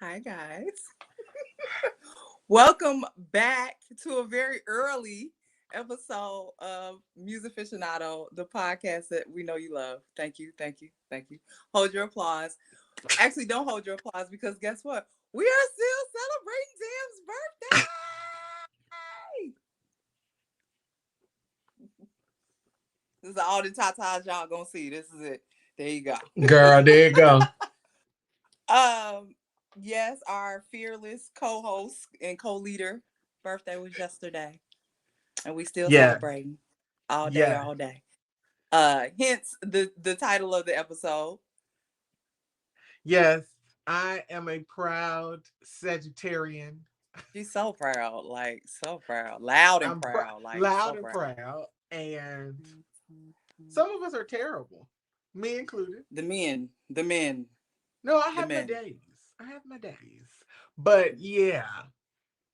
Hi, guys. Welcome back to a very early episode of Musaficionado, the podcast that we know you love. Thank you, thank you, thank you. Hold your applause. Actually, don't hold your applause because guess what? We are still celebrating Tam's birthday. This is all the tatas y'all gonna see. This is it. There you go. Girl, there you go. Um, yes, our fearless co-host and co-leader birthday was yesterday, and we still Yeah, celebrating all day, yeah, all day. Hence the title of the episode. yes. I am a proud Sagittarian. She's so proud, like so proud, loud and I'm proud, like loud so and proud. proud, and Mhm. some of us are terrible, me included. The men, No, I the have my men. days. I have my days. But yeah,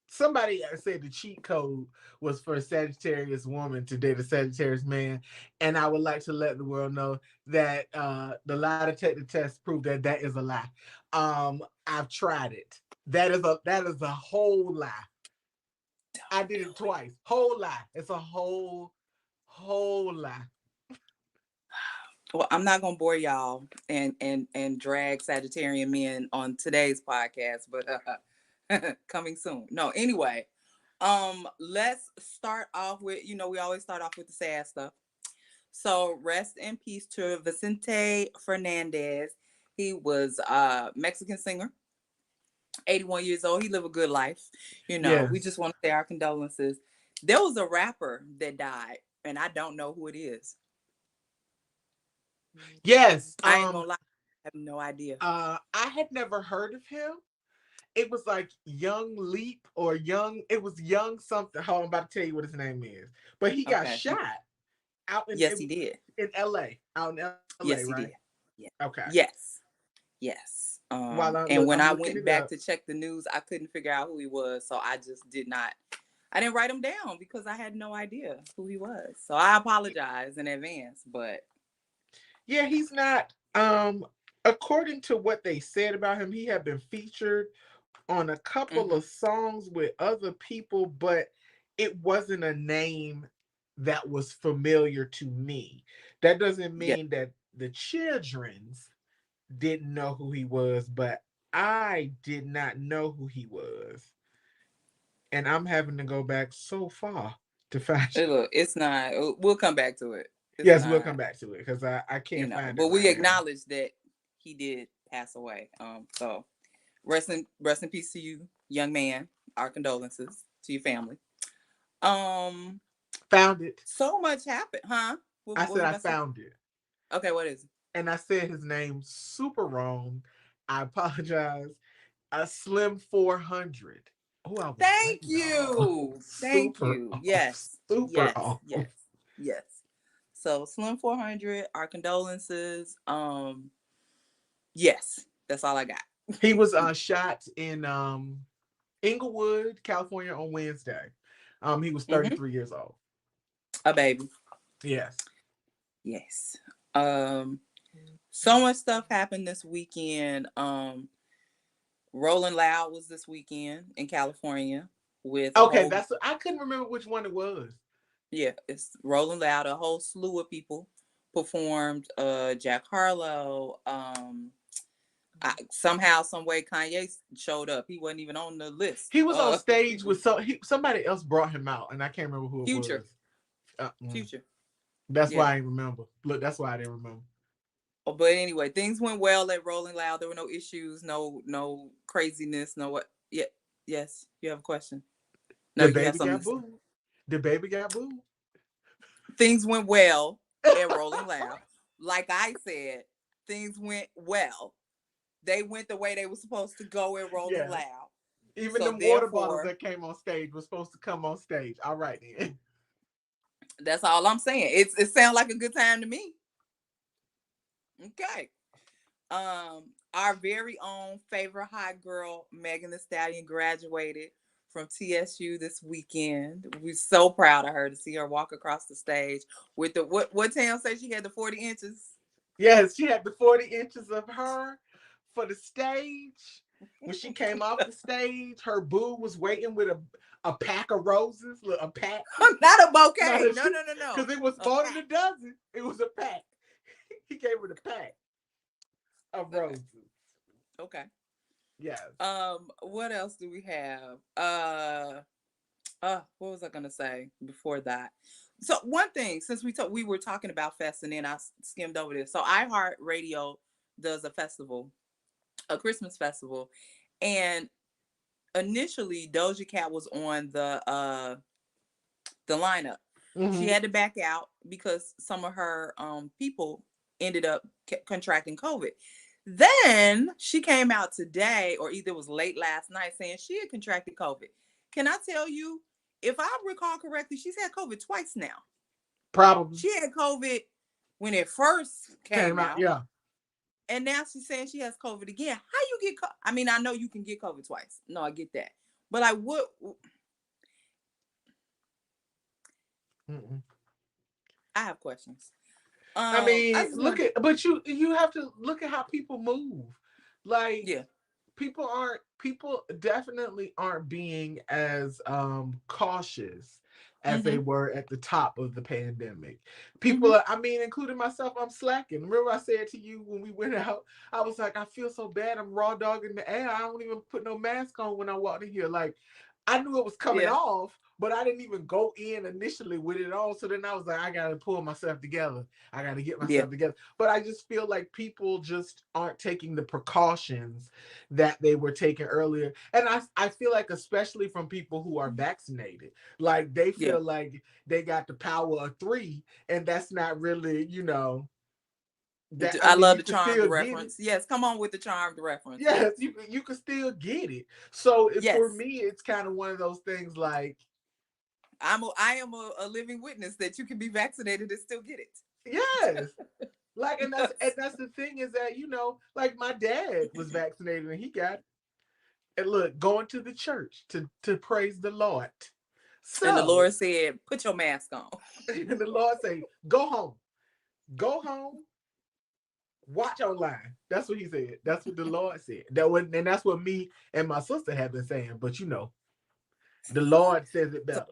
somebody said the cheat code was for a Sagittarius woman to date a Sagittarius man, and I would like to let the world know that the lie detector test proved that that is a lie. I've tried it. That is a whole lie. I Don't did do it it. twice. Whole lie. It's a whole lie. Well, I'm not gonna bore y'all and drag Sagittarian men on today's podcast, but coming soon. No, anyway, let's start off with we always start off with the sad stuff. So rest in peace to Vicente Fernandez. He was a Mexican singer, 81 years old. He lived a good life. We Yes. just want to say our condolences. There was a rapper that died, and I don't know who it is. Yes. I ain't gonna lie, I have no idea. I had never heard of him. It was like Young Leap or Young. It was Young something. Hold on, I'm about to tell you what his name is. But he got Okay. shot out in Yes, he did. in L.A. Out in L.A. Right? Yes, he did. Yeah. Okay. Yes. Yes. While I And look, when I'm I looking went it back up. to check the news, I couldn't figure out who he was. So I just did not. I didn't write him down because I had no idea who he was. So I apologize in advance. But Yeah, he's not. According to what they said about him, he had been featured on a couple mhm. of songs with other people, but it wasn't a name that was familiar to me. That doesn't Yeah. mean that the children's didn't know who he was, but I did not know who he was. And I'm having to go back so far to find. Look, it's not. We'll come back to it. It's Yes, we'll not. come back to it because I can't find it But we right now. acknowledge that he did pass away. So rest in peace to you, young man. Our condolences to your family. Um, Found it. so much happened, huh? I What said you I about to say? found it. Okay, what is it? And I said his name super wrong. I apologize. A Slim 400. Oh, I was way Thank off. you. Thank Super you. off. Yes. Super Yes. off. Yes. Yes. So Slim 400, our condolences. Yes, that's all I got. He was shot in Inglewood, California on Wednesday. He was Hmm. 33 years old. A baby. Yes. Yes. Um, so much stuff happened this weekend. Rolling Loud was this weekend in California with a Okay, whole I couldn't remember which one it was. yeah, it's Rolling Loud. A whole slew of people performed. Jack Harlow. Somehow, some way, Kanye showed up. He wasn't even on the list. He was on stage People. with somebody else brought him out, and I can't remember who it Future, was. Mm. Future. That's Yeah. why I didn't remember. Look, that's why I didn't remember. But anyway, things went well at Rolling Loud. There were no issues, no craziness, no what. Yeah. Yes. You have a question? No, The you have baby something got to say. booed. The baby got booed. Things went well at Rolling Loud. Like I said, things went well. They went the way they were supposed to go at Rolling Yes. Loud. Even So them water bottles therefore, that came on stage were supposed to come on stage. All right then. that's all I'm saying. It sounds like a good time to me. Okay. Our very own favorite hot girl, Megan Thee Stallion, graduated from TSU this weekend. We're so proud of her to see her walk across the stage with the what Tam said she had the 40 inches. Yes, she had the 40 inches of her for the stage. When she came off the stage, her boo was waiting with a pack of roses, a pack. Not a Not bouquet. a No, no, no, no. because it was A more pack. than a dozen. It was a pack. He gave her the pack of Okay. roses. Okay. Yes. What else do we have? What was I gonna say before that? So one thing, since we were talking about fest, and then I skimmed over this. So iHeartRadio does a festival, a Christmas festival, and initially Doja Cat was on the lineup. She Mm-hmm. had to back out because some of her people ended up contracting COVID. Then she came out today, or either it was late last night, saying she had contracted COVID. Can I tell you, if I recall correctly, she's had COVID twice now. Probably She had COVID when it first came came out. out, Yeah. and now she's saying she has COVID again. How you get? I mean, I know you can get COVID twice. No, I get that, but like, what? Mm-mm. I have questions. I I mean, just look want, at, but you have to look at how people move. Like yeah, people definitely aren't being as cautious as they mm-hmm, were at the top of the pandemic. mm-hmm, People are, I mean, including myself, I'm slacking. Remember I said to you when we went out, I was like, I feel so bad. I'm raw dogging the air. I don't even put no mask on when I walked in here. Like I knew it was coming yeah, off, but I didn't even go in initially with it on. So then I was like, I gotta pull myself together. I gotta get yeah, myself together. But I just feel like people just aren't taking the precautions that they were taking earlier. And I feel like especially from people who are vaccinated, like they yeah. feel like they got the power of three, and that's not really, that I I mean love you the can charmed still get it. reference. Yes, come on with the charmed reference. Yes, Yes, you can still get it. So for yes. me, it's kind of one of those things like, I am a living witness that you can be vaccinated and still get it. yes. Like, and Yes. that's the thing is that like my dad was vaccinated and he got it. And look, going to the church to praise the Lord. And the So Lord said, "Put your mask on." the Lord say, go home, watch online. That's what he said. That's what the Lord said. And that's what me and my sister have been saying. But the Lord says it So, better.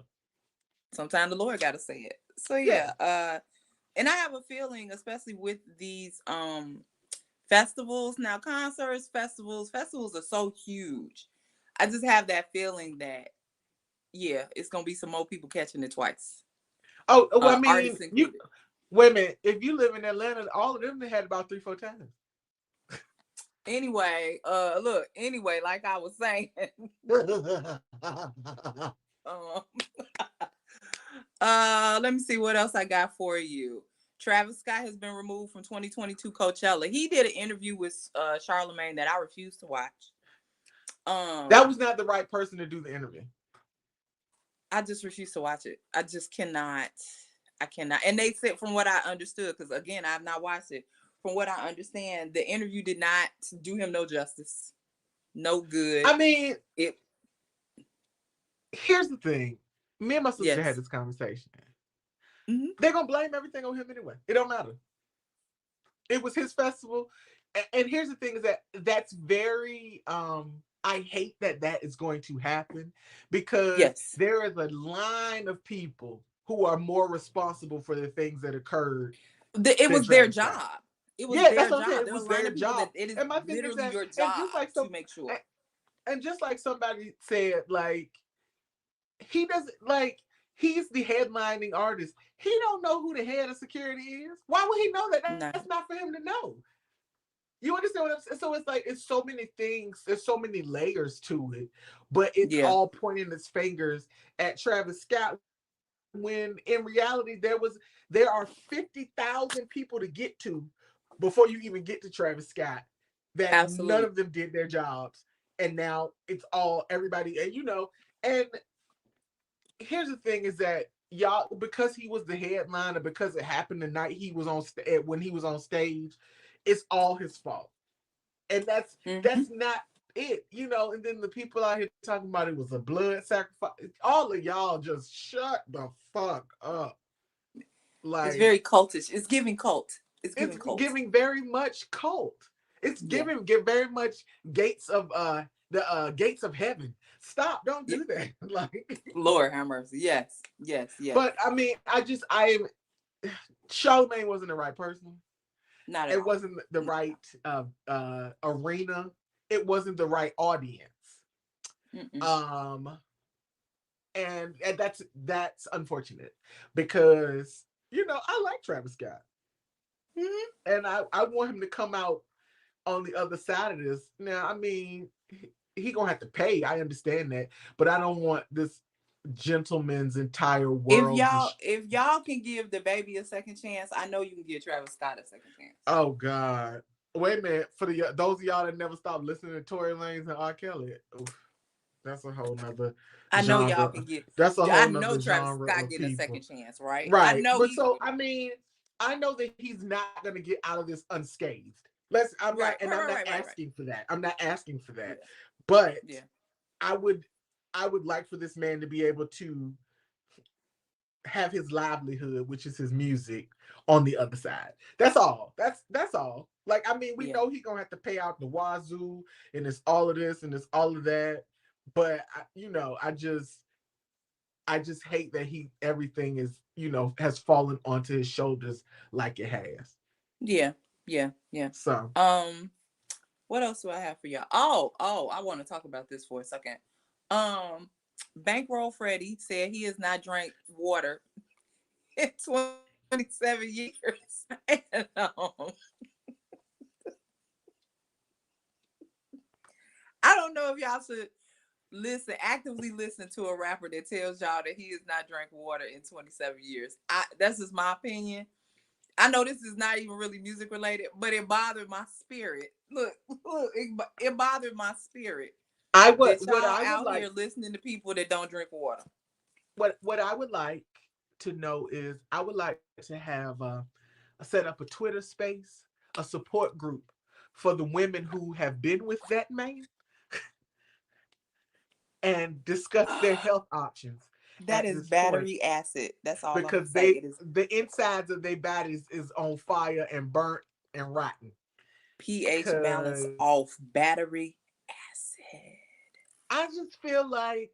sometimes the Lord got to say it. So Yes. yeah, and I have a feeling, especially with these festivals now, concerts, festivals are so huge. I just have that feeling that yeah, it's gonna be some more people catching it twice, Oh, I mean, artists you included. wait a minute. If you live in Atlanta, all of them they had about 3, 4 times. Anyway, look, anyway, like I was saying, um, let me see what else I got for you. Travis Scott has been removed from 2022 Coachella. He did an interview with Charlemagne that I refuse to watch. That was Um, not the right person to do the interview. I just refuse to watch it. I just cannot. I cannot. And they said, from what I understood, because again, I have not watched it. From what I understand, the interview did not do him no justice, no good. I mean, It here's the thing. Me and my sister had yes. this conversation. Mm-hmm. They're gonna blame everything on him anyway. It don't matter. It was his festival. And here's the thing is that that's very I hate that that is going to happen because Yes. there is a line of people who are more responsible for the things that occurred It than was their Travis Scott. job. It was Yeah, that's their what I'm saying. job. It There was was a line their of people that job. it is And my thing is literally that, your and job just like to make sure. and just like somebody said, like he doesn't like he's the headlining artist. He don't know who the head of security is. Why would he know that? That's No. not for him to know. You understand what I'm saying? So it's like it's so many things. There's so many layers to it, but it's Yeah. all pointing its fingers at Travis Scott. When in reality there are 50,000 people to get to before you even get to Travis Scott. That none Absolutely. of them did their jobs, and now it's all everybody. And and here's the thing: is that y'all because he was the headliner because it happened the night he was when he was on stage, it's all his fault and Mm-hmm. that's not it, And then the people out here talking about it was a blood sacrifice. All of y'all just shut the fuck up. It's Like very cultish. It's giving cult. It's it's giving cult. giving very much cult. It's Yeah. give very much gates of the gates of heaven. Stop, don't Yeah. do that. Like, Lord have mercy. Yes. Yes. Yes. but I mean, I am Charlemagne wasn't the right person. Not at It all. wasn't the Not right arena. It wasn't the right audience. at all. Mm-mm. Um, and that's unfortunate because I like Travis Scott, Mm-hmm. and I want him to come out on the other side of this. Now, I mean, he gonna have to pay. I understand that, but I don't want this gentleman's entire world. If y'all can give the baby a second chance, I know you can give Travis Scott a second chance. Oh God! Wait a minute. For those of y'all that never stopped listening to Tory Lanez and R. Kelly, oof, that's a whole nother I know y'all genre. can get. That's a I whole know nother Travis genre Scott of getting a second people. chance, right? I Right. know But he. so I mean, I know that he's not gonna get out of this unscathed. I'm not Right. and Right. I'm Right. not Right. Right. Right. asking for that. I'm not asking for that. Yeah. But Yeah. I would I would like for this man to be able to have his livelihood, which is his music, on the other side. That's all. That's all. Like, I mean, we Yeah. know he gonna have to pay out the wazoo, and it's all of this and it's all of that. But I just hate that he everything is has fallen onto his shoulders like it has. Yeah. Yeah. Yeah. So Um. What else do I have for y'all? Oh, I want to talk about this for a second. Um, Bankroll Freddie said he has not drank water in 27 years. And, I don't know if y'all should actively listen to a rapper that tells y'all that he has not drank water in 27 years. That's just my opinion. I know this is not even really music related, but it bothered my spirit. Look, it bothered my spirit I would that what y'all I would out here like listening to people that don't drink water. what I would like to know is I would like to have set up a Twitter space, a support group for the women who have been with that man and discuss their health options That at is this point battery acid. That's all I'm gonna because say. It is the insides of their bodies is on fire and burnt and rotten. pH balance Cause off. Battery acid. I just feel like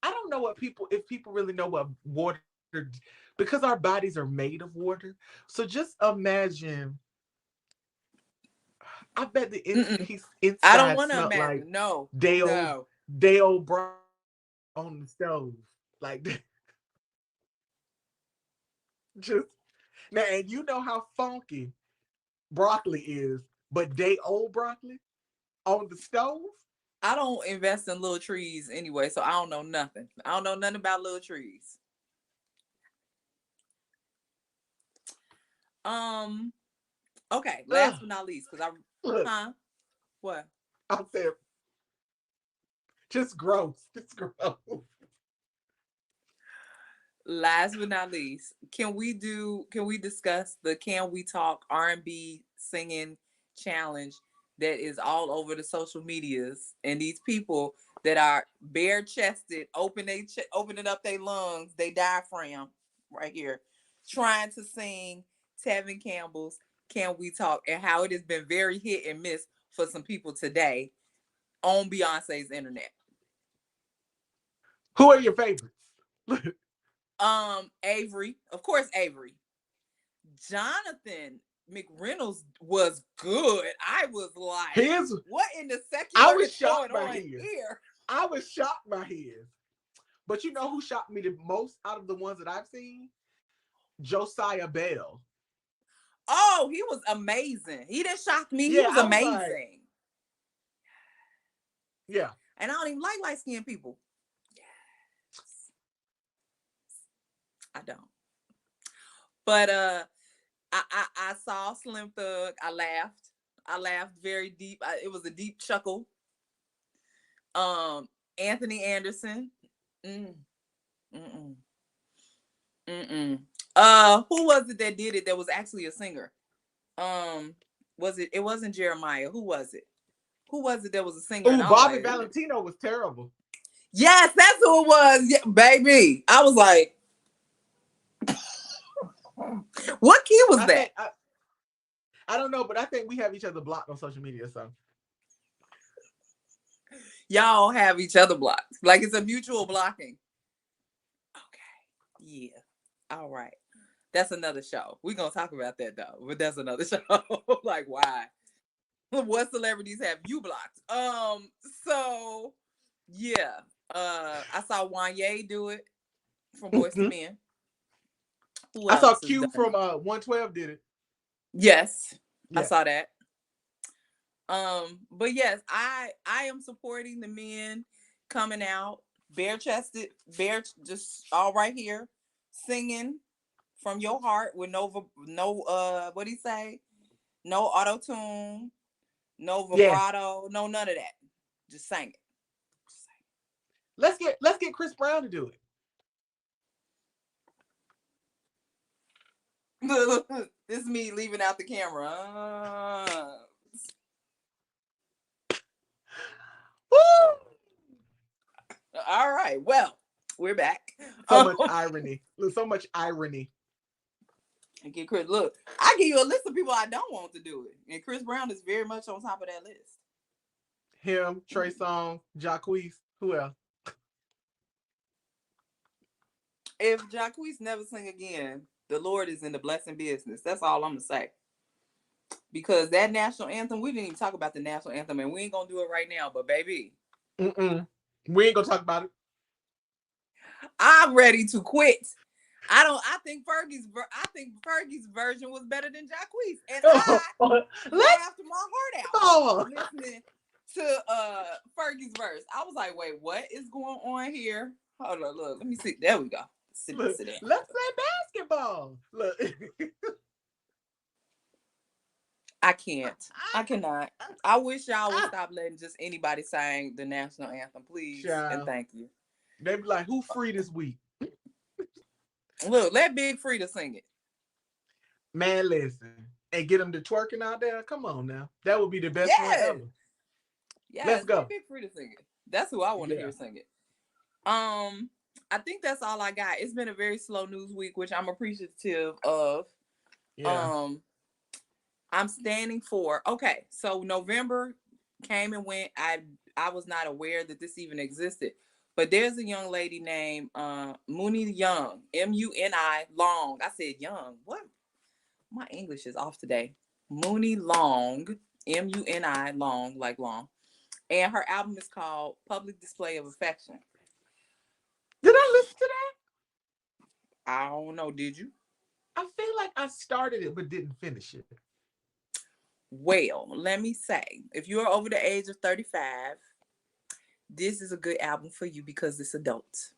I don't know if people really know what water, because our bodies are made of water. So just imagine, I bet Mm-mm. his I don't inside want to smelled like imagine. No, Dale no. Dale broccoli on the stove. Like, just now, and you know how funky broccoli is, but day old broccoli on the stove. I don't invest in little trees anyway, so I don't know nothing. I don't know nothing about little trees. Um. Okay. Ugh, Last but not least, because look, huh? What? I said, just gross, just gross. Last but not least, can we discuss the Can We Talk R&B singing challenge that is all over the social medias, and these people that are bare chested, opening up their lungs, they diaphragm right here, trying to sing Tevin Campbell's Can We Talk, and how it has been very hit and miss for some people today on Beyonce's internet. Who are your favorites? Avery, of course, Avery. Jonathan McReynolds was good. I was like, His, what in the I secular was is going shocked by on his. here? I was shocked by his. But you know who shocked me the most out of the ones that I've seen? Josiah Bell. Oh, he was amazing. He didn't shock me. He Yeah, was I was like, amazing. yeah. And I don't even like light skinned people. Yes, I don't. But I saw Slim Thug. I laughed. I laughed very deep. It was a deep chuckle. Um, Anthony Anderson. Mm, mm-mm. Mm-mm. Who was it that did it that was actually a singer? Um, was it wasn't Jeremiah. Who was it? Who was it that was a singer? And Oh, I was Bobby like, Valentino was terrible. yes, that's who it was. Yeah, baby. I was like, what key was I that? think I, I don't know, but I think we have each other blocked on social media. So Y'all have each other blocked. Like it's a mutual blocking. Okay. Yeah. All right. That's another show. We're gonna talk about that though. But that's another show. Like why? What celebrities have you blocked? So yeah. I saw Wanye do it from Boys to Men. Who I saw else has Q done from it? 112 did it. Yes, I Yeah. saw that. But yes, I am supporting the men coming out bare chested, bare just all right here, singing from your heart with no what do you say? No auto tune, no Yes. vibrato, no none of that. Just sing it. Let's get Chris Brown to do it. This is me leaving out the camera. Woo! All right. Well, we're back. So much irony. So much irony. And get Chris. Look, I give you a list of people I don't want to do it, and Chris Brown is very much on top of that list. Him, Trey Songz, Jacquees. Who else? If Jacquees never sing again, the Lord is in the blessing business. That's all I'm gonna say. Because that national anthem, we didn't even talk about the national anthem, and we ain't gonna do it right now. But baby, Mm-mm. We ain't gonna talk about it. I'm ready to quit. I don't. I think Fergie's version was better than Jacquees, and Oh, I let's laughed my heart out go. listening to Fergie's verse. I was like, wait, what is going on here? Hold on, look, let me see. There we go. Look, Sit down. let's play basketball. Look. I can't. I cannot. I wish y'all would stop letting just anybody sing the national anthem, please, and Child. thank you. They be like, who free this week? Look, let Big Frida sing it. Man, listen. And get them to twerking out there. Come on now. That would be the best one Yes, ever. yes, Let's let go. Big Frida sing it. That's who I want to Yeah. hear sing it. Um, I think that's all I got. It's been a very slow news week, which I'm appreciative of. Yeah. Um, I'm standing for. Okay, so November came and went. I was not aware that this even existed. But there's a young lady named Muni Young, Muni Long. I said Young. What? My English is off today. Muni Long, Muni Long, like long. And her album is called Public Display of Affection. Did I listen to that? I don't know, did you? I feel like I started it but didn't finish it. Well, let me say, if you're over the age of 35, this is a good album for you because it's adult.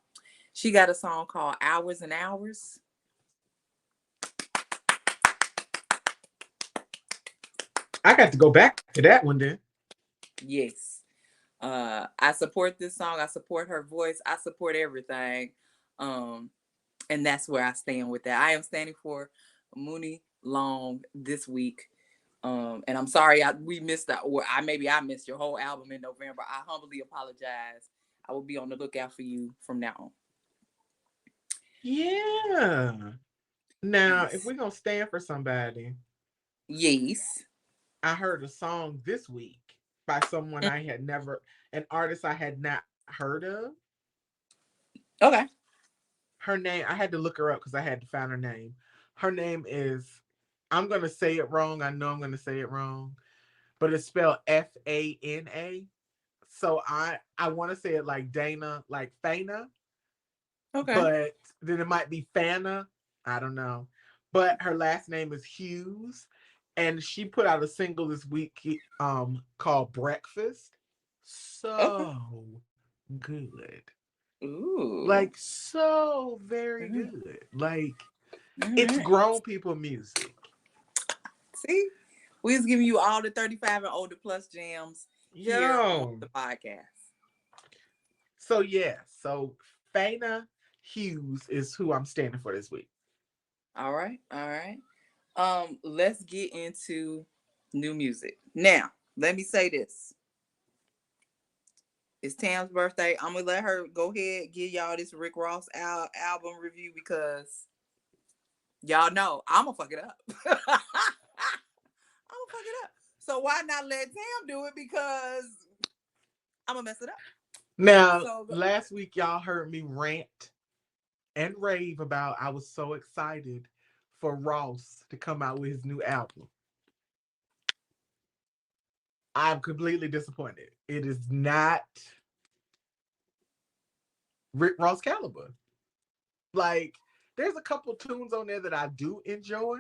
She got a song called Hours and Hours. I got to go back to that one then. Yes. I support this song. I support her voice. I support everything. Um, and that's where I stand with that. I am standing for Muni Long this week. And I'm sorry we missed that, or I missed your whole album in November. I humbly apologize. I will be on the lookout for you from now on. Yeah. Now, if Yes. we're gonna stand for somebody, Yes. I heard a song this week by someone I had never, an artist I had not heard of. Okay. Her name, I had to look her up because I had to find her name. Her name is, I'm gonna say it wrong. I know I'm gonna say it wrong, but it's spelled Fana. So I want to say it like Dana, like Fana, Okay. but then it might be Fana. I don't know. But her last name is Hughes, and she put out a single this week called Breakfast. Okay. So good. Ooh. Like so very Mm. good. Like All it's right. grown people music. See, we was giving you all the 35 and older plus jams here on Yo. the podcast. So yeah, so Fana Hughes is who I'm standing for this week. All right. All right. Let's get into new music. Now, let me say this. It's Tam's birthday. I'm gonna let her go ahead give y'all this Rick Ross album review because y'all know I'm gonna fuck it up. why not let Tam do it? Because I'm gonna mess it up. Now, So last week y'all heard me rant and rave about I was so excited for Ross to come out with his new album. I'm completely disappointed. It is not Rick Ross caliber. Like, there's a couple tunes on there that I do enjoy,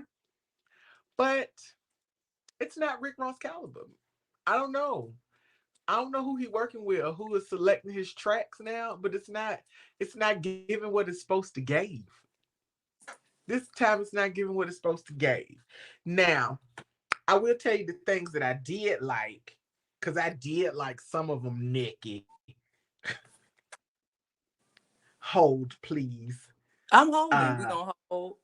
but it's not Rick Ross caliber. I don't know. I don't know who he working with or who is selecting his tracks now, but it's not giving what it's supposed to give. This time it's not giving what it's supposed to give. Now, I will tell you the things that I did like, because I did like some of them, Niki. Hold, please. I'm holding. We Uh gonna hold.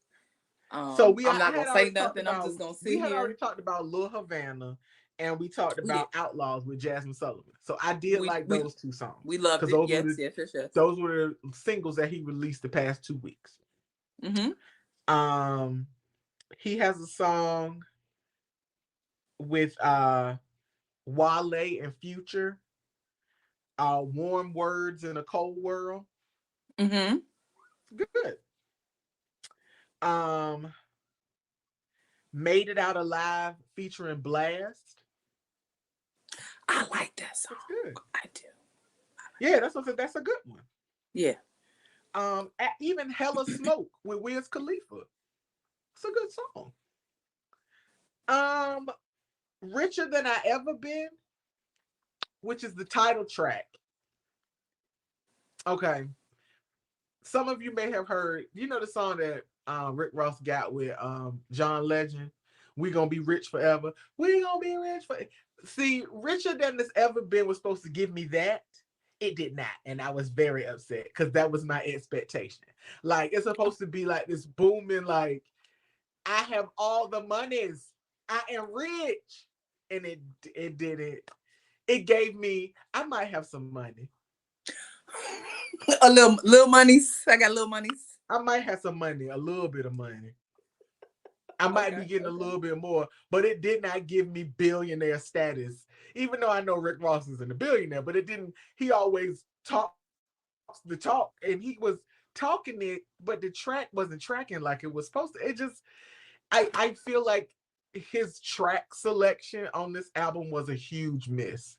so we I'm I not had gonna already say talked nothing. I'm about just gonna we sit had already here. talked about Lil Havana, and we talked We did. about Outlaws with Jasmine Sullivan. So I did We like we those two songs we loved because it. Yes, yes, yes, yes. those were the singles that he released the past 2 weeks. Mm-hmm. Um he has a song with Wale and Future, Warm Words in a Cold World. Mm-hmm. Good. Um Made It Out Alive featuring Blast. I like that song. That's good. I do. Yeah, that's a good one. Yeah. Even Hella Smoke with Wiz Khalifa. It's a good song. Um, Richer Than I Ever Been, which is the title track. Okay, some of you may have heard. You know the song that Rick Ross got with John Legend. We gonna be rich forever. We gonna be rich for. See, Richer Than This Ever Been was supposed to give me that. It did not, and I was very upset because that was my expectation. Like it's supposed to be like this booming, like I have all the monies. I am rich. And it didn't. It gave me, I might have some money. A little monies. I got little monies. I might have some money, a little bit of money. I might be Okay. getting a Okay. little bit more, but it did not give me billionaire status. Even though I know Rick Ross isn't a billionaire, but it didn't, he always talks the talk and he was talking it, but the track wasn't tracking like it was supposed to. It just I feel like his track selection on this album was a huge miss.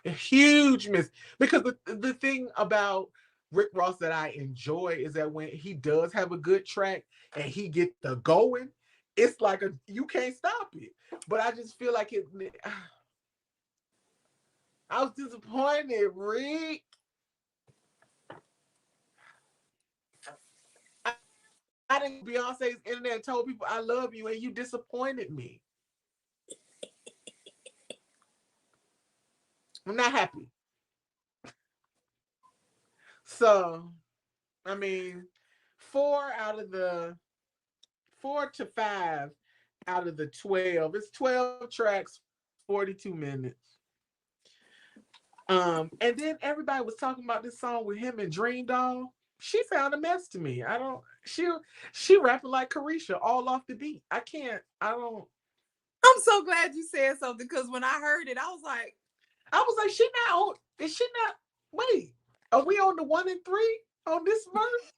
A huge miss. Because the thing about Rick Ross that I enjoy is that when he does have a good track and he get the going, it's like a you can't stop it. But I just feel like it I was disappointed, Rick. I didn't go on Beyonce's internet and told people I love you and you disappointed me. I'm not happy. So, I mean, four out of the 4 to 5 out of the 12. It's 12 tracks, 42 minutes. And then everybody was talking about this song with him and Dream Doll. She sounded a mess to me. I don't. She rapping like Carisha, all off the beat. I can't. I don't. I'm so glad you said something because when I heard it, I was like, I was like, she not on. Is she not? Wait, are we on the 1 and 3 on this verse?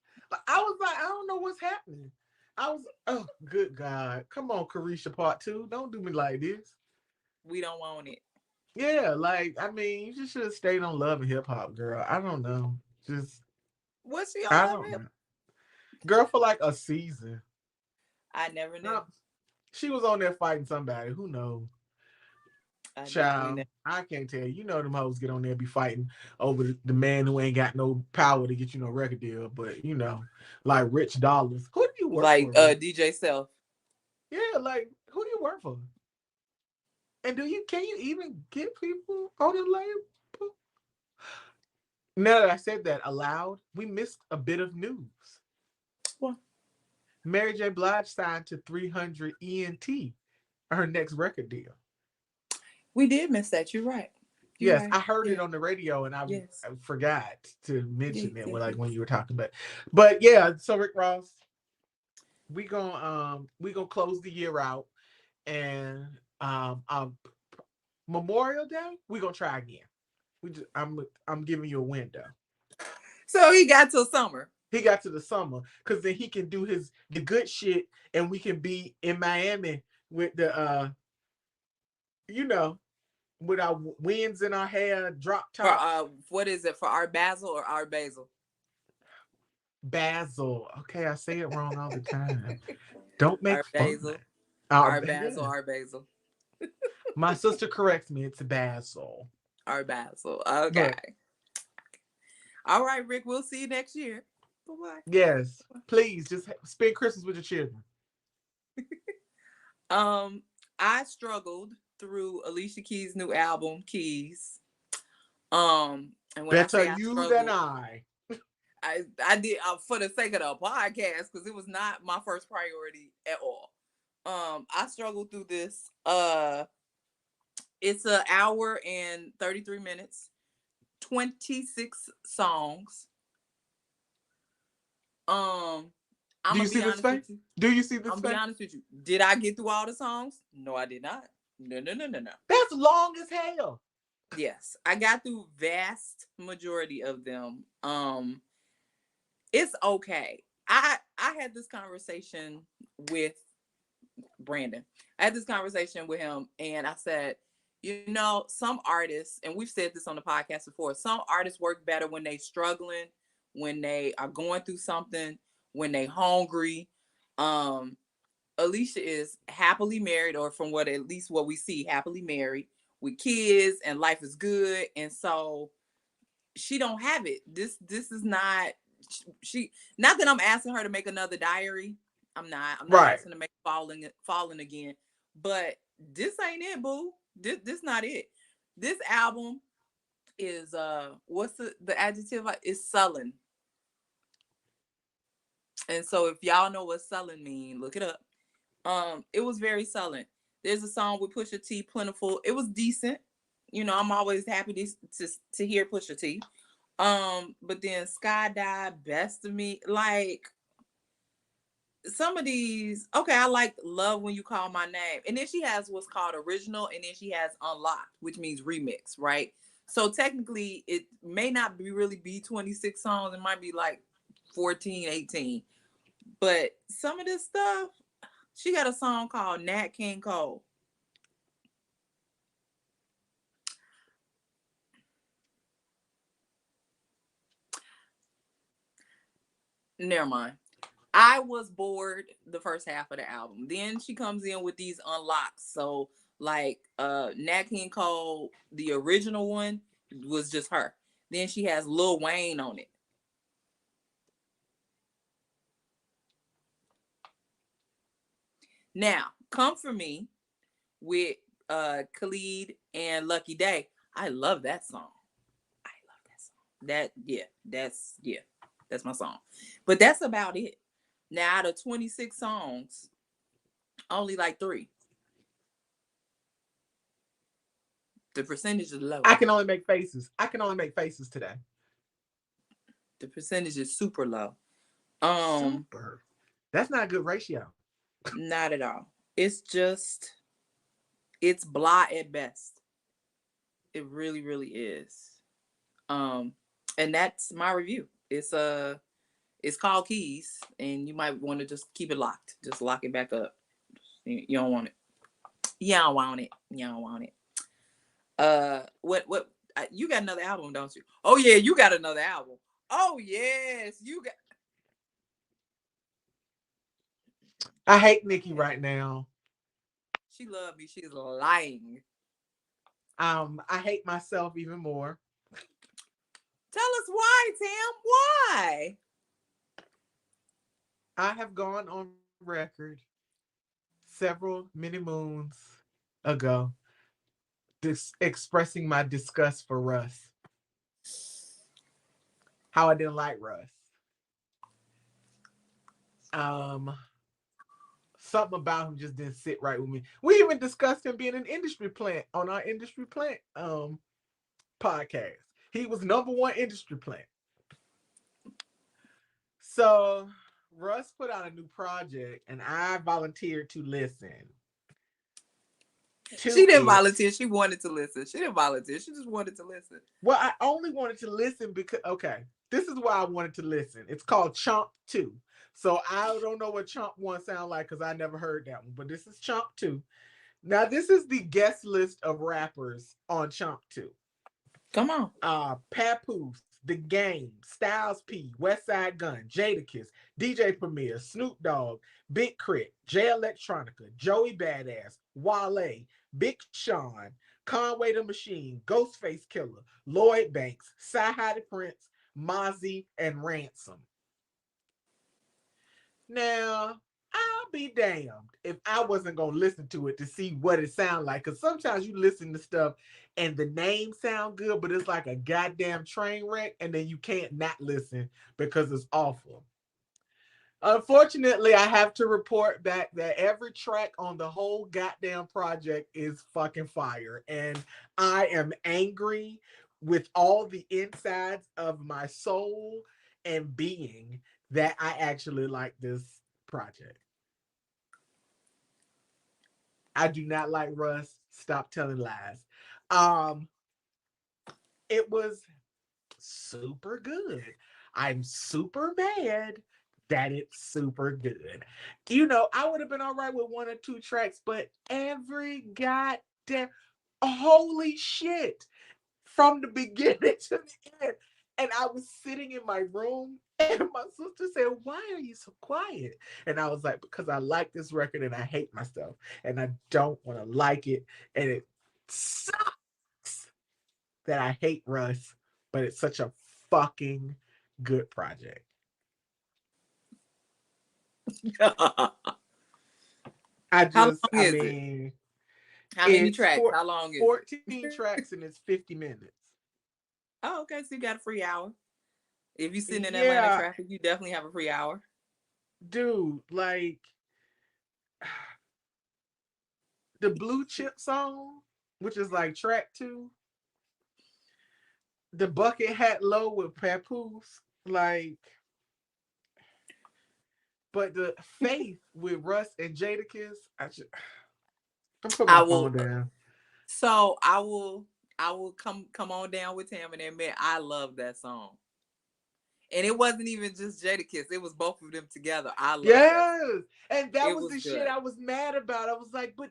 I was like, I don't know what's happening. I was, oh, good God. Come on, Carisha Part 2. Don't do me like this. we don't want it. Yeah, like, I mean, you just should have stayed on Love and Hip Hop, girl. I don't know. Just, What's she on I Love don't Hip? know. Girl, for like a season. I never knew. No, she was on there fighting somebody. Who knows? I definitely Child, never. I can't tell you. You know them hoes get on there be fighting over the man who ain't got no power to get you no record deal, but like Rich Dollars. Who do you work Like for, Rich? DJ Self. Yeah, like who do you work for? And can you even get people on the label? Now that I said that aloud, we missed a bit of news. Well, Mary J. Blige signed to 300 ENT, her next record deal. we did miss that. You're right. You're Yes, right. I heard it Yeah. on the radio and Yes. I forgot to Yes. mention it Yes. when Yes. you were talking about. But yeah, so Rick Ross, we gonna close the year out and Memorial Day, we're gonna try again. I'm giving you a window. So he got till summer. He got to the summer because then he can do the good shit, and we can be in Miami with the you know, with our winds in our hair, drop For tops. what is it? For our basil or our basil? Basil. Okay, I say it wrong all the time. Don't make Our fun. basil. Our Our basil, yeah. our basil. My sister corrects me. It's basil. Our basil. Okay. But All right, Rick. We'll see you next year. Bye yes, bye. please just spend Christmas with your children. I struggled through Alicia Keys' new album, Keys. And when I Better say I you than struggled, I. I did for the sake of the podcast because it was not my first priority at all. I struggled through this. It's an hour and 33 minutes, 26 songs. Um, I'm Do you gonna see be this honest with face? you. Do you see this I'm gonna be face? honest with you. Did I get through all the songs? No, I did not. No, no, no, no, no. That's long as hell. Yes, I got through vast majority of them. It's okay. I had this conversation with Brandon. I had this conversation with him, and I said, you know, some artists, and we've said this on the podcast before, some artists work better when they struggling, when they are going through something, when they hungry. Um, Alicia is happily married, or from what at least what we see, happily married with kids, and life is good. And so she don't have it. This is not she. Not that I'm asking her to make another diary. I'm not Right. asking to make falling again. But this ain't it, boo. This not it. This album is what's the adjective? Is sullen. And so if y'all know what sullen mean, look it up. It was very sullen. There's a song with Pusha T, Plentiful. It was decent. You know, I'm always happy to hear Pusha T. But then Skydive, Best of Me, like some of these, okay, I like Love When You Call My Name. And then she has what's called original, and then she has unlocked, which means remix, right? So technically it may not be really be 26 songs, it might be like 14, 18. But some of this stuff, she got a song called Nat King Cole. Never mind. I was bored the first half of the album. Then she comes in with these unlocks. So like Nat King Cole, the original one was just her. Then she has Lil Wayne on it. Now, Come For Me with Khalid and Lucky Day. I love that song. I love that song. That's my song. But that's about it. Now out of 26 songs, only like 3. The percentage is low. I can only make faces. I can only make faces today. The percentage is super low. Um, Super. That's not a good ratio. Not at all. It's just it's blah at best. It really, really is. Um, and that's my review. It's called Keys, and you might want to just keep it locked. Just lock it back up. You don't want it. You don't want it. You don't want it. What? You got another album, don't you? Oh yeah, you got another album. Oh yes, you got. I hate Niki right now. She loved me. She's lying. I hate myself even more. Tell us why, Tam. Why? I have gone on record several many moons ago expressing my disgust for Russ. How I didn't like Russ. Um, Something about him just didn't sit right with me. We even discussed him being an industry plant on our industry plant podcast. He was number one industry plant. So Russ put out a new project and I volunteered to listen. to She didn't it. volunteer. She wanted to listen. She didn't volunteer. She just wanted to listen. Well, I only wanted to listen because, okay, this is why I wanted to listen. It's called Chomp 2. So I don't know what Chomp 1 sound like because I never heard that one, but this is Chomp 2. Now, this is the guest list of rappers on Chomp 2. Come on. Papoose, The Game, Styles P, West Side Gun, Jadakiss, DJ Premier, Snoop Dogg, Big Crit, Jay Electronica, Joey Badass, Wale, Big Sean, Conway the Machine, Ghostface Killer, Lloyd Banks, Sci-Hi the Prince, Mozzie, and Ransom. Now, I'll be damned if I wasn't gonna listen to it to see what it sounds like. Cause sometimes you listen to stuff and the names sound good, but it's like a goddamn train wreck, and then you can't not listen because it's awful. Unfortunately, I have to report back that every track on the whole goddamn project is fucking fire. And I am angry with all the insides of my soul and being that I actually like this project. I do not like Russ. Stop telling lies. Um, it was super good. I'm super mad that it's super good. You know, I would have been all right with one or two tracks, but every goddamn holy shit from the beginning to the end. And I was sitting in my room, and my sister said, "Why are you so quiet?" And I was like, "Because I like this record and I hate myself, and I don't want to like it. And it sucks that I hate Russ, but it's such a fucking good project." How long I is it? mean, How many it's tracks? How long is 14 it? tracks and it's 50 minutes. Oh, okay. So you got a free hour. If you sitting in Atlanta Yeah, traffic, you definitely have a free hour. dude, like the Blue Chip song, which is like track 2, the Bucket Hat Low with Papoose, like, but the Faith with Russ and Jadakiss, I'm putting I my will. phone down. So I will come on down with him and admit I love that song. And it wasn't even just Jadakiss. It was both of them together. I love that song. Yes, and that It was was the shit good. I was mad about. I was like, but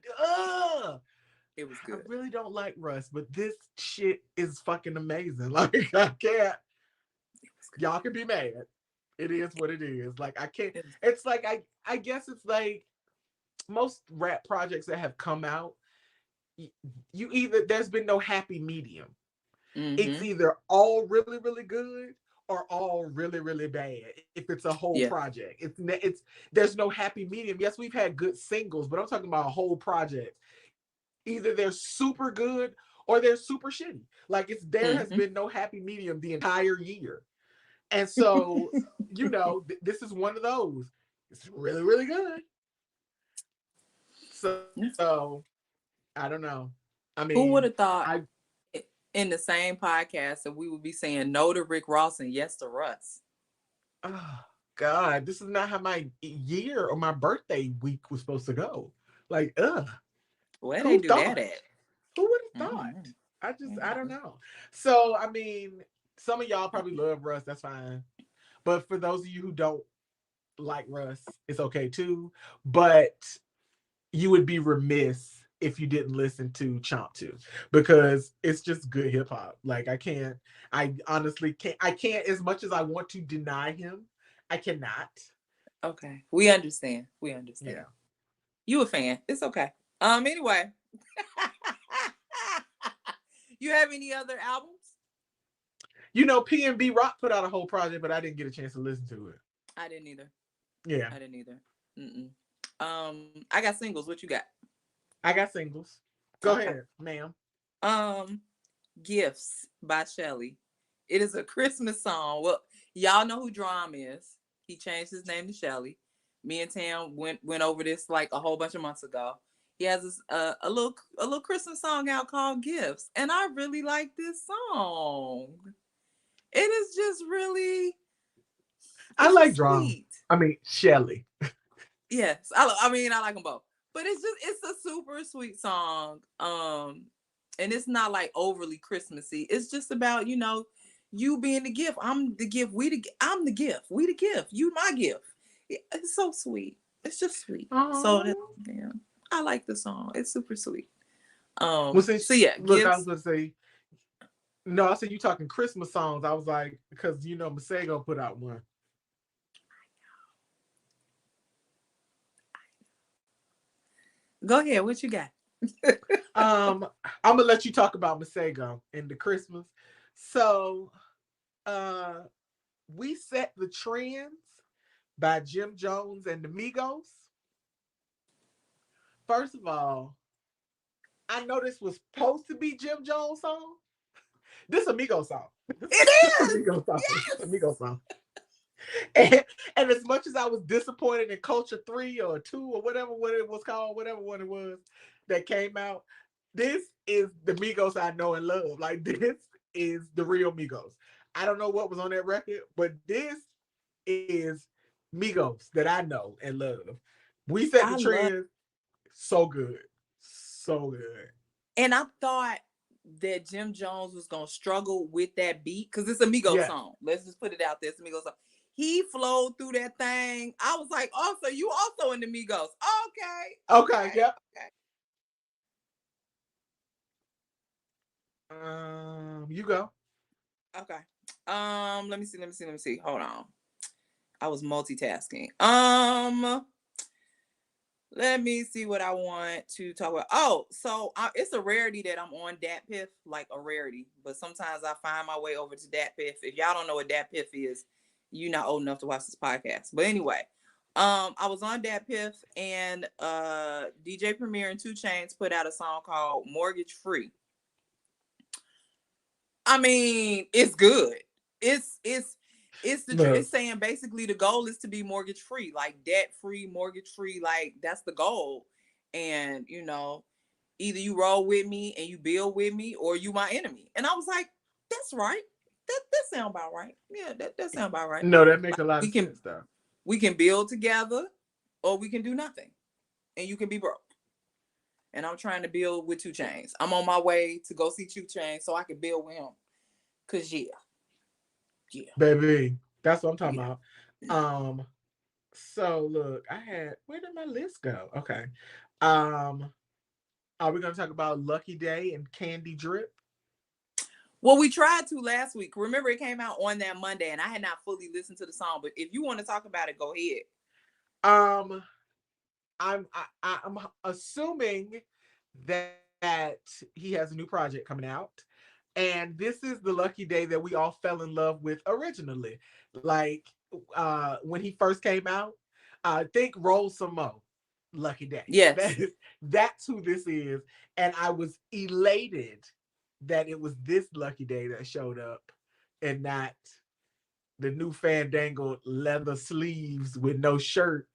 It was I good. really don't like Russ, but this shit is fucking amazing. Like I can't. It was good. Y'all can be mad. It is what it is. Like I can't. It was It's like I guess it's like most rap projects that have come out. You either there's been no happy medium. good. It's Mm-hmm. either all really good or all really bad. If it's a whole Yeah. project, it's there's no happy medium. Yes, we've had good singles, but I'm talking about a whole project. Either they're super good or they're super shitty. Like there has Mm-hmm. been no happy medium the entire year. And so, this is one of those. It's really good. Yeah. So I don't know. I Who mean, would have I thought in the same podcast that we would be saying no to Rick Ross and yes to Russ? oh God, this is not how my year or my birthday week was supposed to go. Like, Where they who do that thought? at? Who would have thought? Mm-hmm. I don't Mm-hmm. know. So, I mean, some of y'all probably love Russ. That's fine. But for those of you who don't like Russ, it's okay too. But you would be remiss if you didn't listen to Chomp 2 because it's just good hip hop. Like I honestly can't as much as I want to deny him, I cannot. Okay. We understand. We understand. Yeah. You a fan. It's okay. Anyway. You have any other albums? PNB Rock put out a whole project, but I didn't get a chance to listen to it. I didn't either. Yeah. I didn't either. Mm-mm. I got singles. What you got? I got singles. Go Okay. ahead, ma'am. Um, Gifts by Shelly. It is a Christmas song. Well, y'all know who Drum is. He changed his name to Shelly. Me and Tam went over this like a whole bunch of months ago. He has this a little Christmas song out called Gifts, and I really like this song. It is just really, I it's like just Drum. sweet. I mean, Shelly. Yes, I mean I like them both, But it's a super sweet song. And it's not like overly Christmassy. It's just about, you being the gift. I'm the gift. I'm the gift. We the gift. You my gift. It's so sweet. It's just sweet. So that, Oh. yeah, I like the song. It's super sweet. Well, since So yeah, look, I was gifts. gonna say no. I said you talking Christmas songs. I was like, because Masego put out one. Go ahead. What you got? I'm gonna let you talk about Masego and the Christmas. So, uh, we set the trends by Jim Jones and the Migos. First of all, I know this was supposed to be Jim Jones' song. This a Migos song. It This a is. Migos song. This a Yes. Migos song. And as much as I was disappointed in Culture 3 or 2 or whatever what it was called, whatever one it was that came out, this is the Migos I know and love. Like this is the real Migos. I don't know what was on that record, but this is Migos that I know and love. We set the I love. trend so good. So good. And I thought that Jim Jones was gonna struggle with that beat because it's a Migos Yes. song. Let's just put it out there. It's a Migos song. He flowed through that thing. I was like, oh, so you also in the Migos. Okay, Okay, okay, yep. okay. You go. Okay. Let me see. Hold on. I was multitasking. Let me see what I want to talk about. Oh, so it's a rarity that I'm on Dat Piff, like a rarity. But sometimes I find my way over to Dat Piff. If y'all don't know what Dat Piff is, you're not old enough to watch this podcast. But anyway, I was on Dat Piff and DJ Premier and Two Chains put out a song called Mortgage Free. I mean, it's good. Look, It's saying basically the goal is to be mortgage free, like debt free, mortgage free, like that's the goal. And either you roll with me and you build with me, or you my enemy. And I was like, that's right. That sound about right. Yeah, that sound about right. no, that make Like a lot we of can sense though. we can build together, or we can do nothing, and you can be broke. And I'm trying to build with Two Chains. I'm on my way to go see Two Chains so I can build with him. Cause yeah, Baby, that's what I'm talking yeah. about. Um, so look, where did my list go? Okay. Um, are we gonna talk about Lucky Day and Candy Drip? Well, we tried to last week. Remember, it came out on that Monday, and I had not fully listened to the song. But if you want to talk about it, go ahead. Um, I'm assuming that he has a new project coming out. And this is the Lucky Day that we all fell in love with originally. Like when he first came out, think Roll Some Mo, Lucky Day. Yes, That's who this is. And I was elated that it was this Lucky Day that showed up and not the new fandangled leather sleeves with no shirt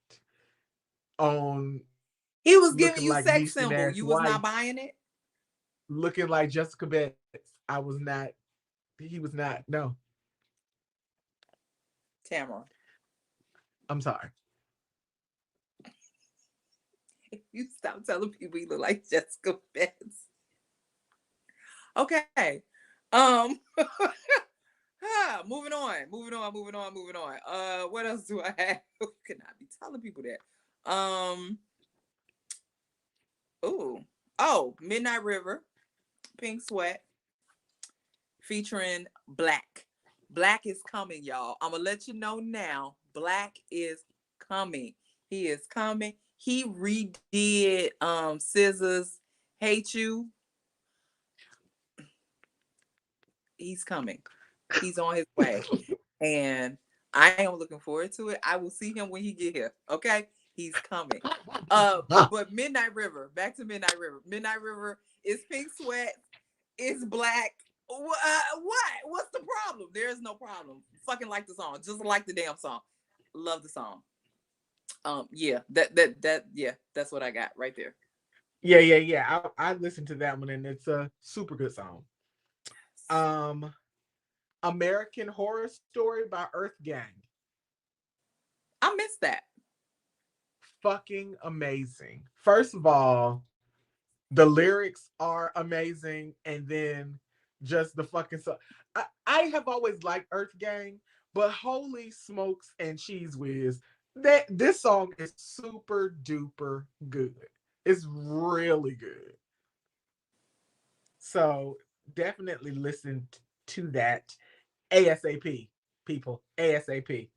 on, he was looking giving you like sex Yeaston symbol. ass You was wife, not buying it, looking like Jessica Betts. I was not, he was not, no, Tamara. I'm sorry. You stop telling people you look like Jessica Betts. Okay. Um. Moving on. What else do I have? Could not be telling people that. Ooh. Oh, Midnight River, Pink Sweat, featuring Black. Black is coming, y'all. I'm gonna let you know now. Black is coming. He is coming. He redid Scissors Hate You. He's coming. He's on his way. And I am looking forward to it. I will see him when he get here. Okay? He's coming. But Midnight River, back to Midnight River. Midnight River is Pink Sweat, it's Black. What? What's the problem? There is no problem. Fucking like the song. Just like the damn song. Love the song. Yeah, yeah, that's what I got right there. Yeah. I listened to that one and it's a super good song. Um, American Horror Story by Earth Gang. I missed that. fucking amazing. First of all, the lyrics are amazing, and then just the fucking song. I have always liked Earth Gang, but holy smokes and cheese whiz, that this song is super duper good. It's really good. So definitely listen to that ASAP, people. ASAP.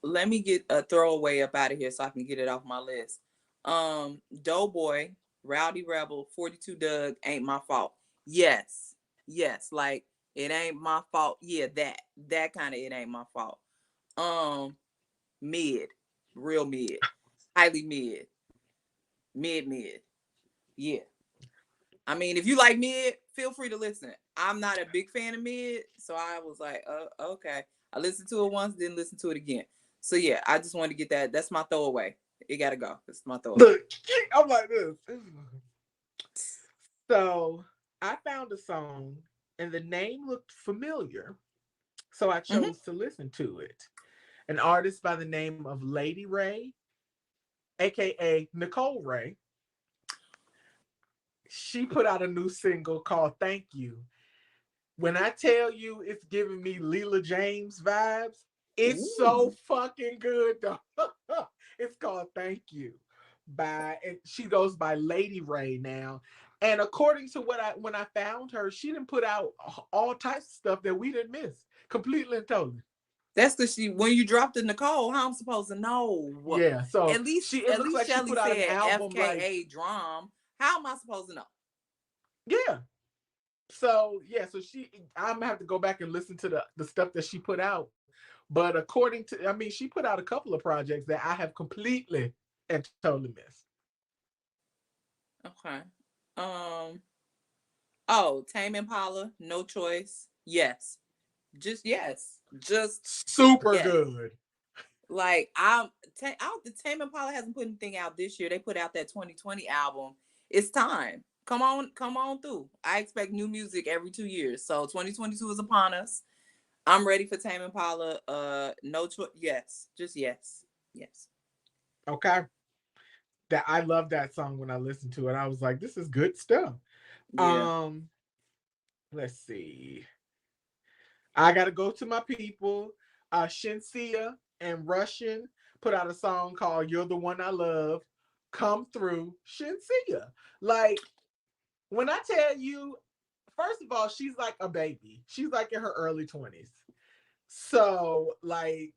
Let me get a throwaway up out of here so I can get it off my list. Doughboy, Rowdy Rebel, 42 Doug, Ain't My Fault. Yes. Yes. Like, it ain't my fault. Yeah, that kind of it ain't my fault. Um, Mid. Real mid. Highly mid. Mid. Yeah. I mean, if you like mid, feel free to listen. I'm not a big fan of mid, so I was like, okay. I listened to it once, didn't listen to it again. So yeah, I just wanted to get that. That's my throwaway. It gotta go. It's my throwaway. Look, I'm like this. So I found a song and the name looked familiar. So I Mm-hmm. chose to listen to it. An artist by the name of Lady Ray, aka Nicole Ray. She put out a new single called Thank You. When I tell you it's giving me Leela James vibes, it's so Ooh, fucking good though. It's called Thank You by, and she goes by Lady Ray now. And according to what I when I found her, she didn't put out all types of stuff that we didn't miss. Completely and totally. that's because she when you dropped the Nicole, how I'm supposed to know? Yeah. So At she least it at looks least like she Shelly put out an said album like, FKA drum. How am I supposed to know? yeah. So yeah, so she I'm gonna have to go back and listen to the stuff that she put out. But according to I mean, she put out a couple of projects that I have completely and totally missed. Okay. Um. Oh, Tame Impala, no choice. Yes. Just yes. Just Super yes. good. Like the Tame Impala hasn't put anything out this year. They put out that 2020 album. It's time. Come on through. I expect new music every 2 years. So 2022 is upon us. I'm ready for Tame Impala. No choice. Yes, just yes, yes. Okay. That I love that song when I listened to it. I was like, this is good stuff. Yeah. Um, let's see. I gotta go to my people. Shinsia and Russian put out a song called You're the One I Love. Come through Shinsia. Like, when I tell you, first of all, she's like a baby. She's like in her early 20s. So, like,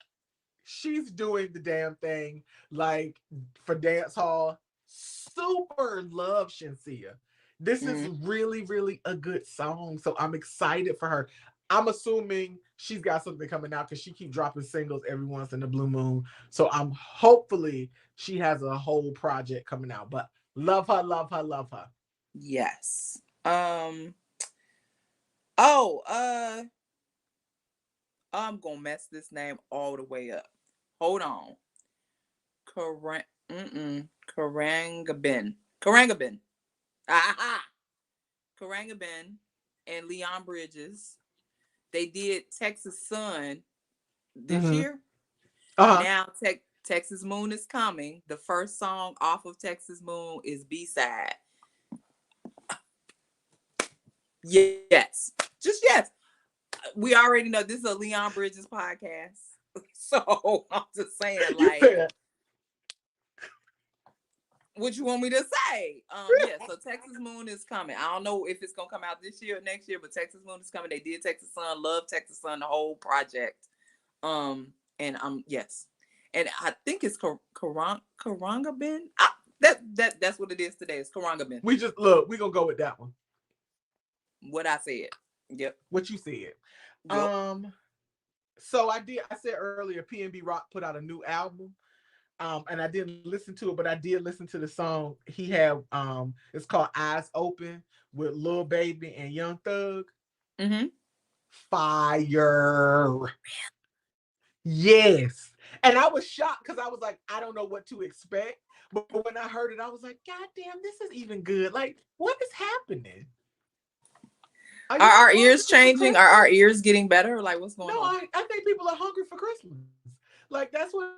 she's doing the damn thing, like, for dance hall. Super love Shinsia. This is Mm, really, really a good song. So I'm excited for her. I'm assuming she's got something coming out because she keep dropping singles every once in the blue moon. So I'm hopefully she has a whole project coming out. But love her, love her, love her. yes. Oh. I'm gonna mess this name all the way up. Hold on. Karang. Karangabin. Karangabin. Aha. Karangabin and Leon Bridges. They did Texas Sun this Mm-hmm. year. Uh-huh. Now Texas Moon is coming. The first song off of Texas Moon is B-side. Yes. Just yes. We already know this is a Leon Bridges podcast. So I'm just saying, You like, said what you want me to say? Yeah, so Texas Moon is coming. I don't know if it's gonna come out this year or next year, but Texas Moon is coming. They did Texas Sun, love Texas Sun, the whole project. And yes. And I think it's Karanga Ben. That's what it is today. It's Karanga Ben. we just look, we gonna go with that one. What I said. Yep. What you said. Yep. Um, so I said earlier, PNB Rock put out a new album. And I didn't listen to it, but I did listen to the song he had. It's called Eyes Open with Lil Baby and Young Thug. Mm-hmm. Fire. Yes. And I was shocked because I was like, I don't know what to expect. But when I heard it, I was like, God damn, this is even good. Like, what is happening? Are Are y'all our hungry ears for changing? Are Christmas? our ears getting better? Like, what's No, going on? I think people are hungry for Christmas. Like that's what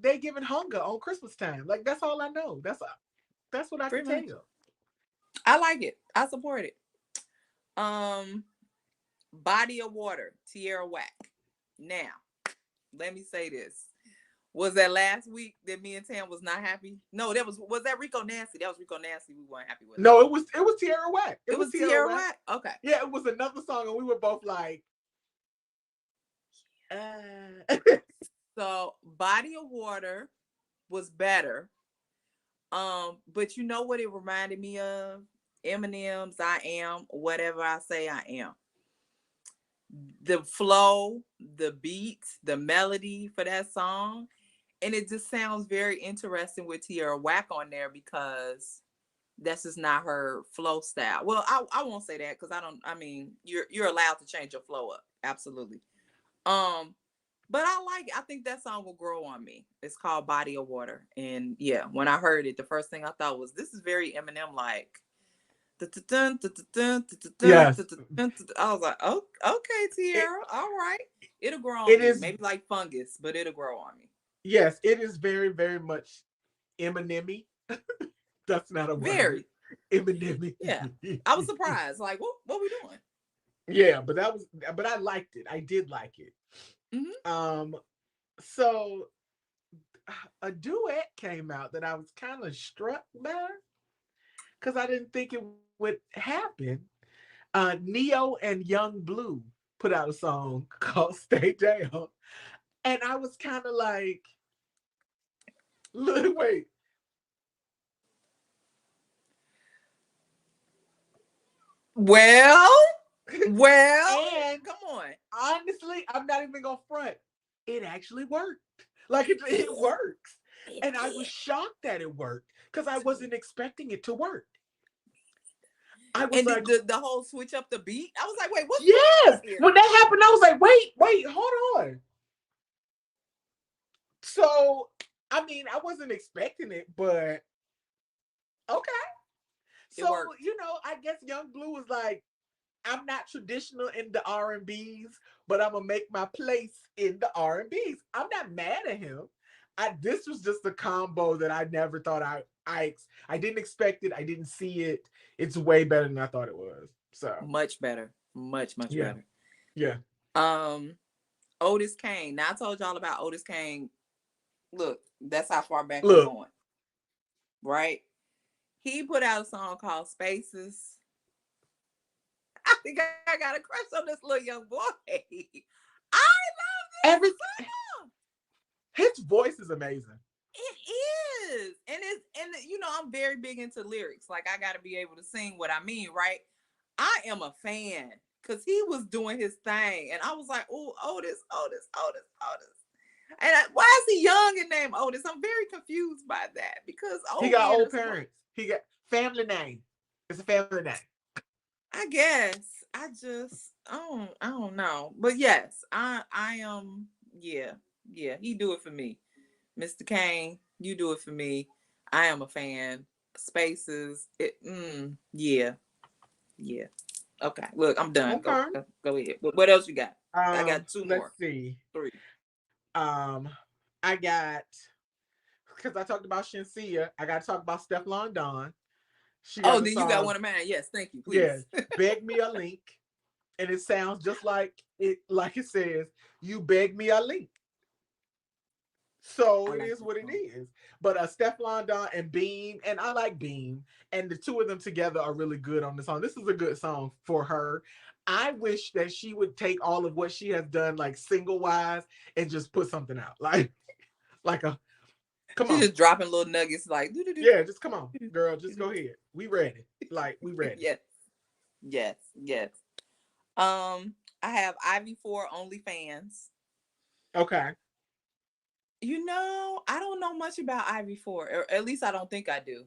they giving hunger on Christmas time. Like that's all I know. That's what I can Pretty much. tell. I like it. I support it. Um, Body of Water, Tierra Whack. Now, let me say this. Was that last week that me and Tam was not happy? No, was that Rico Nasty. That was Rico Nasty. We weren't happy with. No, it was Tierra Whack. It It was was Tierra Tierra Whack. Whack. Okay. Yeah, it was another song, and we were both like, So Body of Water was better. But you know what it reminded me of? Eminem's I Am Whatever I Say I Am. The flow, the beat, the melody for that song. And it just sounds very interesting with Tierra Whack on there because that's just not her flow style. Well, I won't say that because I mean you're allowed to change your flow up. Absolutely. Um, but I like it. I think that song will grow on me. It's called Body of Water. And yeah, when I heard it, the first thing I thought was this is very Eminem like. I yes, was like, oh, okay, it Tierra, all right. It'll grow on it me. is. Maybe like fungus, but it'll grow on me. Yes, it is very very much Eminem-y. That's not a word. Very. Eminem. Yeah. I was surprised. Like, what we doing? Yeah, but I liked it. I did like it. Mm-hmm. Um, so a duet came out that I was kind of struck by because I didn't think it would happen. Neo and Young Blue put out a song called "Stay Down," and I was kind of like, "Look, wait, Well, well, and come on. honestly, I'm not even gonna front. It actually worked. Like It it works. it And I was did. shocked that it worked because I Too. wasn't expecting it to work. I was And like, the whole switch up the beat. I was like, wait, what's going on yes. here? When that happened, I was like, wait, hold on. So, I mean, I wasn't expecting it, but okay. It So, worked. I guess Young Blue was like, I'm not traditional in the R&Bs, but I'm gonna make my place in the R&Bs. I'm not mad at him. This was just a combo that I never thought I didn't expect it. I didn't see it. It's way better than I thought it was. So Much better. Much yeah, better. yeah. Um, Otis Kane. Now I told y'all about Otis Kane. Look, that's how far back we Look, going, right? He put out a song called Spaces. I think I got a crush on this little young boy. I love every this song. his voice is amazing. It is. And I'm very big into lyrics. Like I gotta be able to sing what I mean, right? I am a fan because he was doing his thing. And I was like, oh, Otis. And why is he young and named Otis? I'm very confused by that because He old got men are old supposed. parents. He got family name. It's a family name. I guess I don't know, but yes, I am. Yeah, yeah, he do it for me, Mr. Kane. You do it for me. I am a fan. Spaces. Yeah, yeah. Okay, look, I'm done. Go, Okay. go, go ahead. What else you got? I got two Let's more, see. three. Um, I got because I talked about Shensia. I got to talk about Stefflon Don. She Oh, has a then you got song. one of mine. Yes, thank you. Yeah, Please. beg me a link, and it sounds just like it says. You beg me a link. So I it like is this what it song. is. But Stefflon Don and Beam, and I like Beam, and the two of them together are really good on the song. This is a good song for her. I wish that she would take all of what she has done, like single wise, and just put something out, like a come She's on, just dropping little nuggets like do do do yeah, just come on, do girl, just do. go ahead. We ready, like we ready. Yes, yes. Um, I have Ivy for OnlyFans. Okay, I don't know much about Ivy Four, or at least I don't think I do.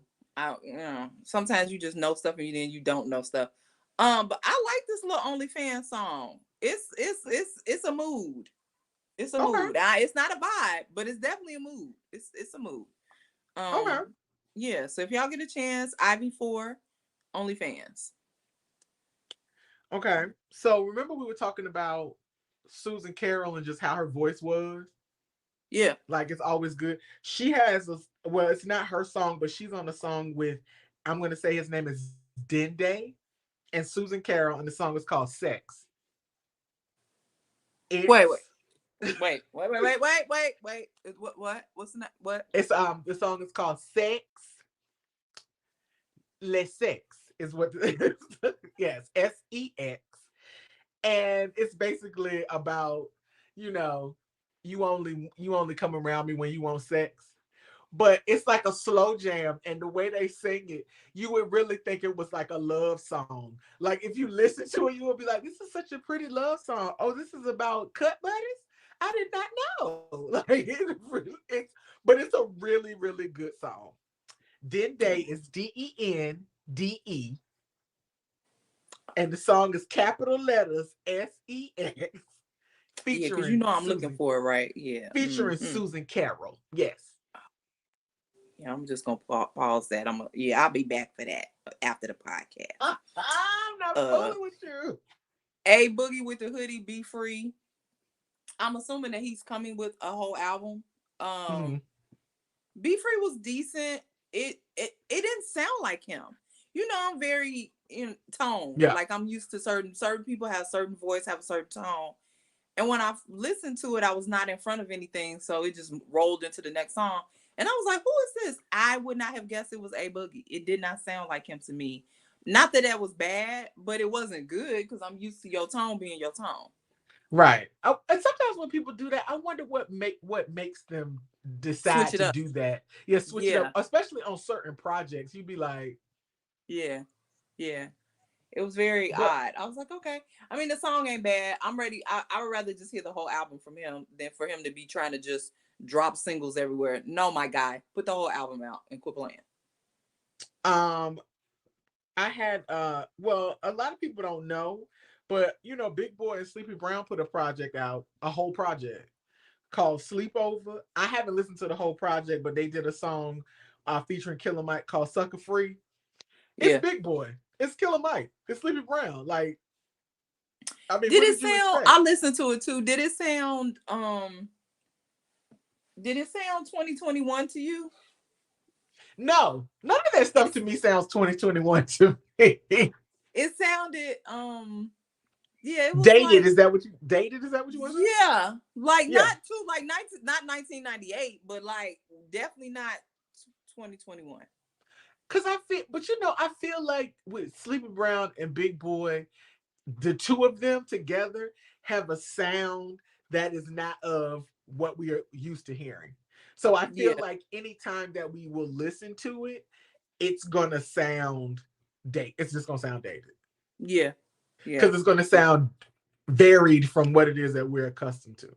Sometimes you just know stuff and then you don't know stuff. But I like this little OnlyFans song. It's a mood. It's a okay, mood. It's not a vibe, but it's definitely a mood. It's a mood. okay, Um, yeah. So if y'all get a chance, Ivy Four, OnlyFans. okay. So remember we were talking about Susan Carroll and just how her voice was. Yeah. Like it's always good. She has a well, it's not her song, but she's on a song with I'm gonna say his name is Dende and Susan Carroll, and the song is called Sex. Wait, wait, It's wait. What? What's the what? it's the song is called Sex. Le Sex is what yes, Sex. And it's basically about, you know, you only come around me when you want sex. But it's like a slow jam, and the way they sing it, you would really think it was like a love song. Like if you listen to it, you would be like, "This is such a pretty love song. Oh, this is about cut buddies. I did not know." Like but it's a really, really good song. Dende is Dende, and the song is capital letters Sex, Yeah, because featuring I'm looking Susan, for it, right? Yeah. featuring Susan Carroll. Yes. Yeah, I'm just gonna pause that. Yeah, I'll be back for that after the podcast. I'm not Uh, fooling with you. A Boogie with the Hoodie, Be Free. I'm assuming that he's coming with a whole album. Mm-hmm. Be Free was decent. It didn't sound like him. I'm very in tone. Yeah. Like I'm used to certain people have certain voice, have a certain tone. And when I listened to it, I was not in front of anything, so it just rolled into the next song. And I was like, "Who is this?" I would not have guessed it was A Boogie. It did not sound like him to me. Not that that was bad, but it wasn't good because I'm used to your tone being your tone. Right. And sometimes when people do that, I wonder what makes them Switch decide it to up. do that. Yeah, switch it up, Yeah, especially on certain projects. You'd be like, yeah, yeah. It was very but odd. I was like, okay. I mean, the song ain't bad. I'm ready. I would rather just hear the whole album from him than for him to be trying to just drop singles everywhere. No, my guy, put the whole album out and quit playing. um I had well, a lot of people don't know, but Big Boy and Sleepy Brown put a project out, a whole project called Sleepover. I haven't listened to the whole project, but they did a song featuring Killer Mike called Sucker Free. It's Yeah. Big Boy. It's Killer Mike. It's Sleepy Brown. Like, I mean, Did what it did you sound? expect? I listened to it too. Did it sound? Did it sound 2021 to you? No, none of that stuff It's to me sounds 2021 to me. it sounded yeah, it was Dated, like is that what you dated? Is that what you want to say? yeah, like Yeah. not too like 19, not 1998, but like definitely not 2021. Cause I feel, but I feel like with Sleepy Brown and Big Boy, the two of them together have a sound that is not of what we are used to hearing. So I feel Yeah, like anytime that we will listen to it, it's gonna sound date. It's just gonna sound dated yeah, yeah, because it's gonna sound varied from what it is that we're accustomed to.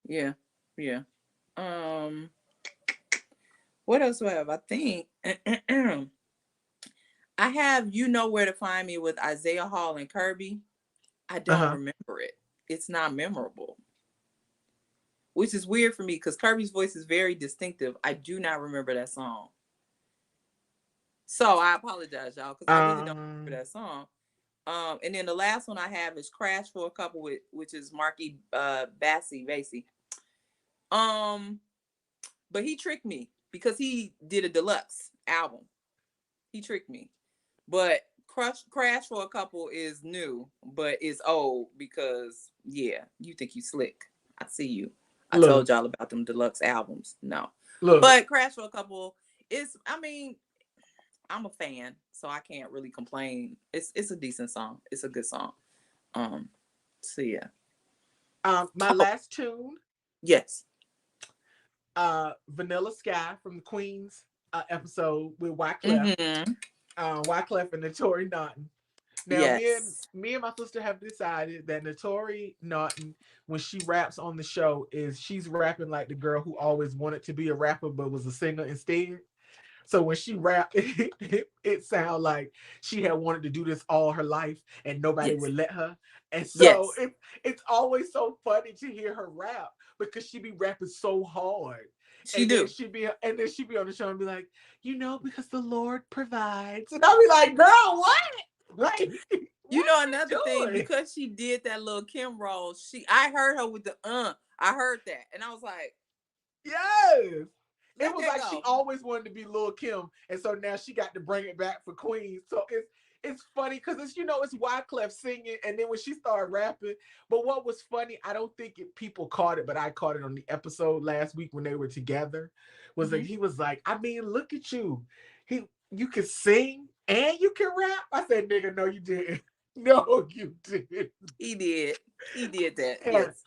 yeah, yeah. Um, what else do I have? I think I have "You Know Where to Find Me" with Isaiah Hall and Kirby. I Uh don't huh. remember it. It's not memorable, which is weird for me because Kirby's voice is very distinctive. I do not remember that song. So I apologize, y'all, because I really don't remember Um. that song. And then the last one I have is "Crash for a Couple" with which is Marky Bassey. Um, but he tricked me because he did a deluxe album. He tricked me. But Crash for a Couple is new, but it's old because yeah, you think you slick. I see you. I Look. told y'all about them deluxe albums. No. Look. But Crash for a Couple is I mean, I'm a fan, so I can't really complain. It's a decent song. It's a good song. Um so yeah. My Oh, last tune, yes. Vanilla Sky from the Queens episode with Wyclef. Mm-hmm. Wyclef and Notori Naughton. Now, Yes. me and my sister have decided that Notori Naughton, when she raps on the show, is she's rapping like the girl who always wanted to be a rapper but was a singer instead. So when she rapped, it sounded like she had wanted to do this all her life and nobody Yes. would let her. And so Yes. it's always so funny to hear her rap because she be rapping so hard. She do. And then she'd be on the show and be like, because the Lord provides. And I'll be like, girl, what? Like, what are Another you thing, doing? because she did that little Kim roll, I heard her with the I heard that. And I was like, Yes. It Let was that like she go. always wanted to be Lil Kim, and so now she got to bring it back for Queens. So it's funny because it's Wyclef singing, and then when she started rapping. But what was funny, I don't think people caught it, but I caught it on the episode last week when they were together. Was like Hmm. he was like, I mean, look at you, you can sing and you can rap. I said, nigga, no, you didn't. No, you didn't. He did. He did that. And Yes.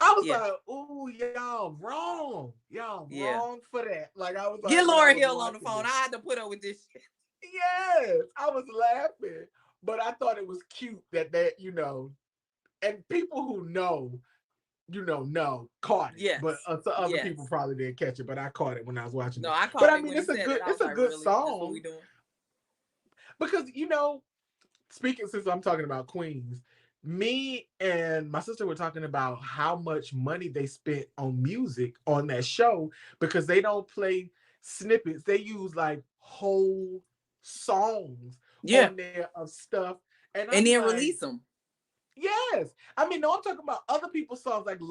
I was Yeah. like, ooh, y'all wrong. Y'all Yeah. wrong for that. Like I was like Get when I Laura was Hill on the watching phone. it. I had to put up with this shit. Yes, I was laughing. But I thought it was cute that and people who know caught it. But Yes. so other people Yes. probably didn't catch it, but I caught it when I was watching No, it. I But caught I it mean when he it's a said good it. I it's was a like, good really? That's what we song doing? because speaking since I'm talking about Queens, me and my sister were talking about how much money they spent on music on that show because they don't play snippets. They use like whole songs Yeah. on there of stuff. And And I'm then like, release them. yes. I mean, no, I'm talking about other people's songs, like Oh,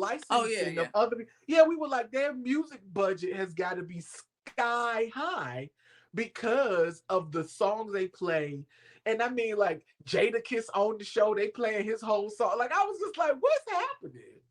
yeah, licensing of yeah. other people. Yeah, we were like, their music budget has got to be sky high because of the songs they play. And I mean, like Jada Kiss on the show, they playing his whole song. Like, I was just like, what's happening?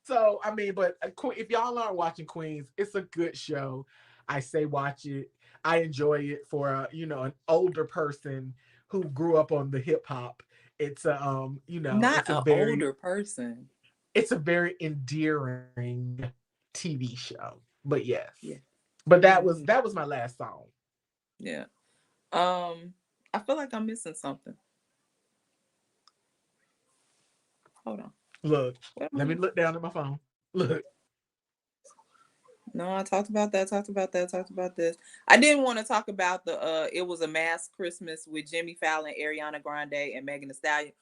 So, I mean, but if y'all aren't watching Queens, it's a good show. I say watch it. I enjoy it for an older person who grew up on the hip hop. It's a Not an older person. it's a very endearing TV show. But yes. Yeah. But that was Hmm. that was my last song. Yeah. I feel like I'm missing something. Hold on. Look, What am I let me missing? look down at my phone. Look. No, I talked about that, talked about that, talked about this. I didn't want to talk about the it was a mass Christmas with Jimmy Fallon, Ariana Grande, and Megan Thee Stallion,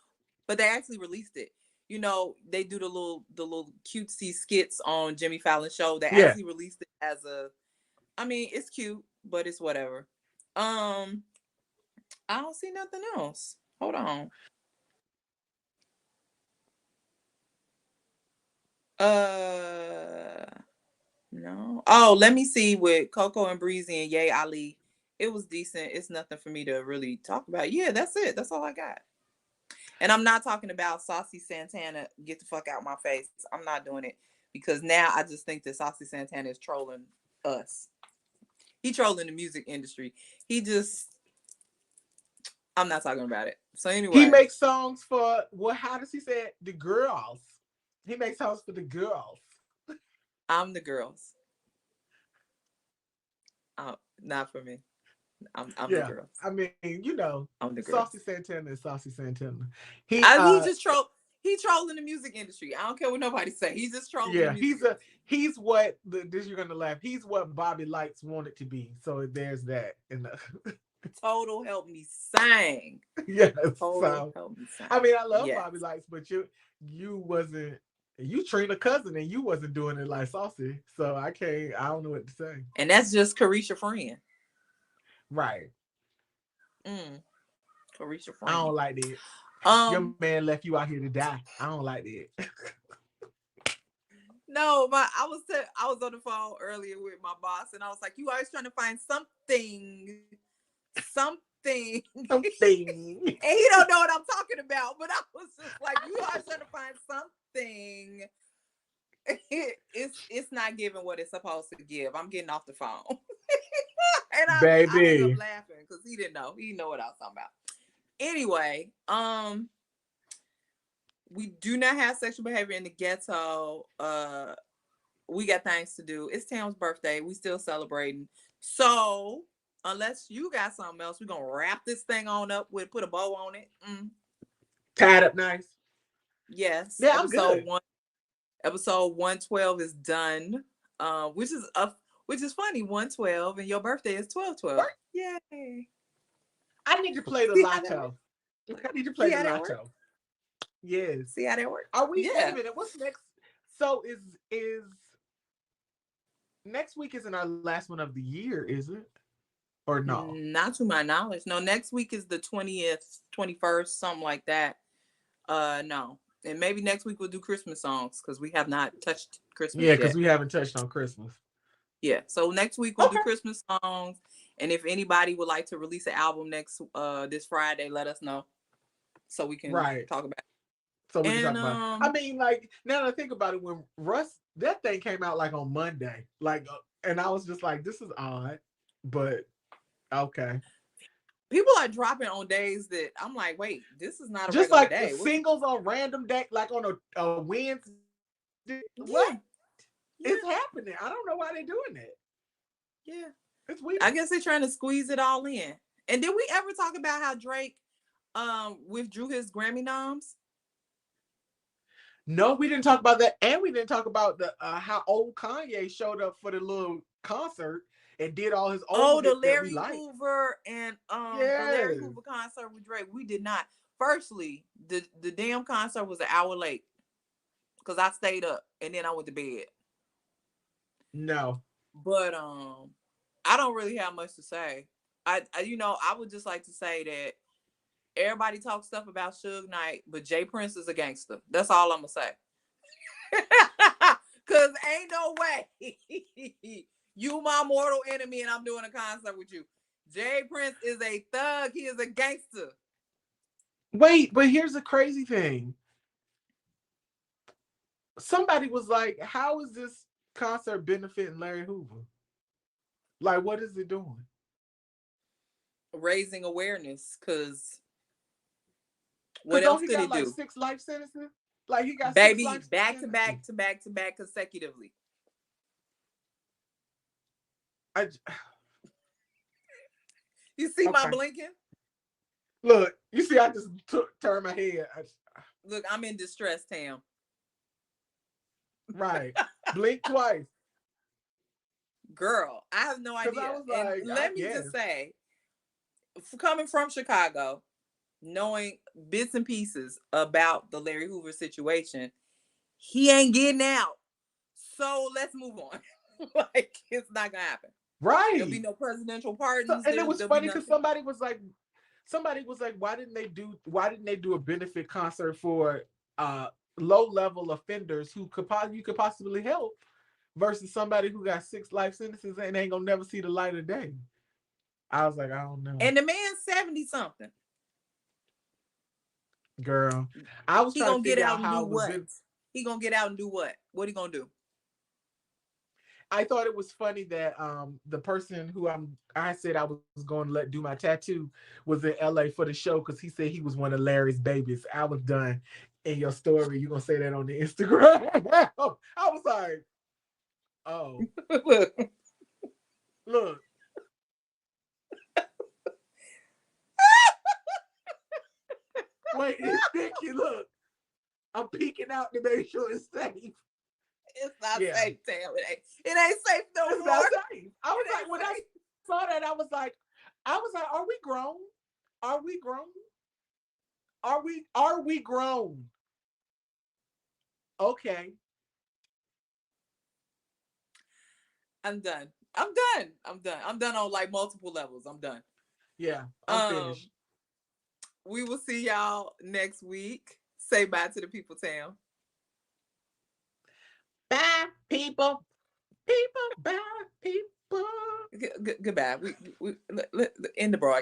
but they actually released it. They do the little cutesy skits on Jimmy Fallon's show. They Yeah. actually released it as a I mean, it's cute, but it's whatever. Um, I don't see nothing else. Hold on. Uh No. Oh, let me see with Coco and Breezy and Yay Ali. It was decent. It's nothing for me to really talk about. Yeah, that's it. That's all I got. And I'm not talking about Saucy Santana. Get the fuck out my face. I'm not doing it because now I just think that Saucy Santana is trolling us. He trolling the music industry. He just. I'm not talking about it. So He anyway, makes songs for how does he say it? The girls. He makes songs for the girls. I'm the girls. Not for me. I'm the Yeah. girls. I mean, I'm the Saucy girls. Santana is Saucy Santana. He He just he trolling the music industry. I don't care what nobody say. He's just trolling the yeah, music industry. he's what this you're gonna laugh. He's what Bobby Lights wanted to be. So there's that. Total help me sing. Yes. Total So help me I sing. mean I love Yes. Bobby Lights, but you wasn't you Trina cousin and you wasn't doing it like Saucy. So I don't know what to say. And that's just Carisha friend. Right. Mm, Carisha I friend. don't like that. Your Um, man left you out here to die. I don't like that. no, I was on the phone earlier with my boss, and I was like, "You always trying to find something," and Something. he don't know what I'm talking about. But I was just like, "You always trying to find something." It's not giving what it's supposed to give. I'm getting off the phone. And I hung up Baby. laughing because he didn't know. He didn't know what I was talking about. Anyway, we do not have sexual behavior in the ghetto. We got things to do. It's Tam's birthday. We still celebrating. So unless you got something else, we're gonna wrap this thing on up with put a bow on it. Tied up nice. Yes. Yeah, I'm good. Episode 112 is done. Which is funny, 112, and your birthday is 12/12. Work. Yay. I need to play the See how that works? lotto. I need to play See the how that works? lotto. Yes. See how that works? Are we? Wait a Yeah. minute. What's next? So is next week isn't our last one of the year, is it? Or no? Not to my knowledge. No, next week is the 20th, 21st, something like that. No. And maybe next week we'll do Christmas songs because we have not touched Christmas Yeah, because yet. we haven't touched on Christmas. Yeah. So next week we'll do Okay. Christmas songs. And if anybody would like to release an album next this Friday, let us know so we can Right. talk about So it. we can talk And about it. I mean, like, now that I think about it, when Russ, that thing came out like on Monday. Like, and I was just like, this is odd. But okay. people are dropping on days that I'm like, wait, this is not a Just regular like day. What's singles on random day, like on a Wednesday. What yeah, is yeah, happening? I don't know why they're doing that. yeah. It's weird. I guess they're trying to squeeze it all in. And did we ever talk about how Drake withdrew his Grammy noms? No, we didn't talk about that, and we didn't talk about the how old Kanye showed up for the little concert and did all his Oh, old the hits that we Larry like. Hoover and the Larry Yes. Hoover concert with Drake. We did not. Firstly, the damn concert was an hour late because I stayed up and then I went to bed. No. But I don't really have much to say. I would just like to say that everybody talks stuff about Suge Knight, but Jay Prince is a gangster. That's all I'm gonna say. Cause ain't no way you my mortal enemy and I'm doing a concert with you. Jay Prince is a thug. He is a gangster. Wait, but here's the crazy thing. Somebody was like, "How is this concert benefiting Larry Hoover? Like, what is it doing?" Raising awareness. Cause Because what don't else he could got it like do? 6 life sentences? Like he got six Baby, life back to sentences. back to back to back consecutively. I You see my okay. blinking? Look, you see, I just turned my head. Look, I'm in distress, Tam. Right, blink twice. Girl, I have no Because I idea. was And like, I let me guess. just say, coming from Chicago, knowing bits and pieces about the Larry Hoover situation, he ain't getting out. So let's move on. Like it's not gonna happen. There'll be Right. no presidential So, pardons. and it was There'll be funny because nothing. somebody was like, why didn't they do a benefit concert for uh low level offenders who you could possibly help versus somebody who got 6 life sentences and ain't gonna never see the light of day. I was like, I don't know, And the man's 70 something. girl. I was He trying to gonna get figure out out and do how the what? He gonna get out and do what? What he gonna do? I thought it was funny that the person who I said I was going to let do my tattoo was in LA for the show because he said he was one of Larry's babies. I was done. In your story, you gonna say that on the Instagram? I was like, oh, Look, look, wait, it's Niki. Look, I'm peeking out to make sure it's safe. it's not Yeah, safe, Tam. It ain't safe no it's not more. safe. I was It like, when I ain't safe. saw that, I was like, are we grown? Are we grown? Are we grown? Okay. I'm done. I'm done. I'm done. I'm done on like multiple levels. I'm done. Yeah, I'm Um, finished. we will see y'all next week. Say bye to the people, Tam. Bye, people. People, bye, people. Goodbye. We end the broadcast.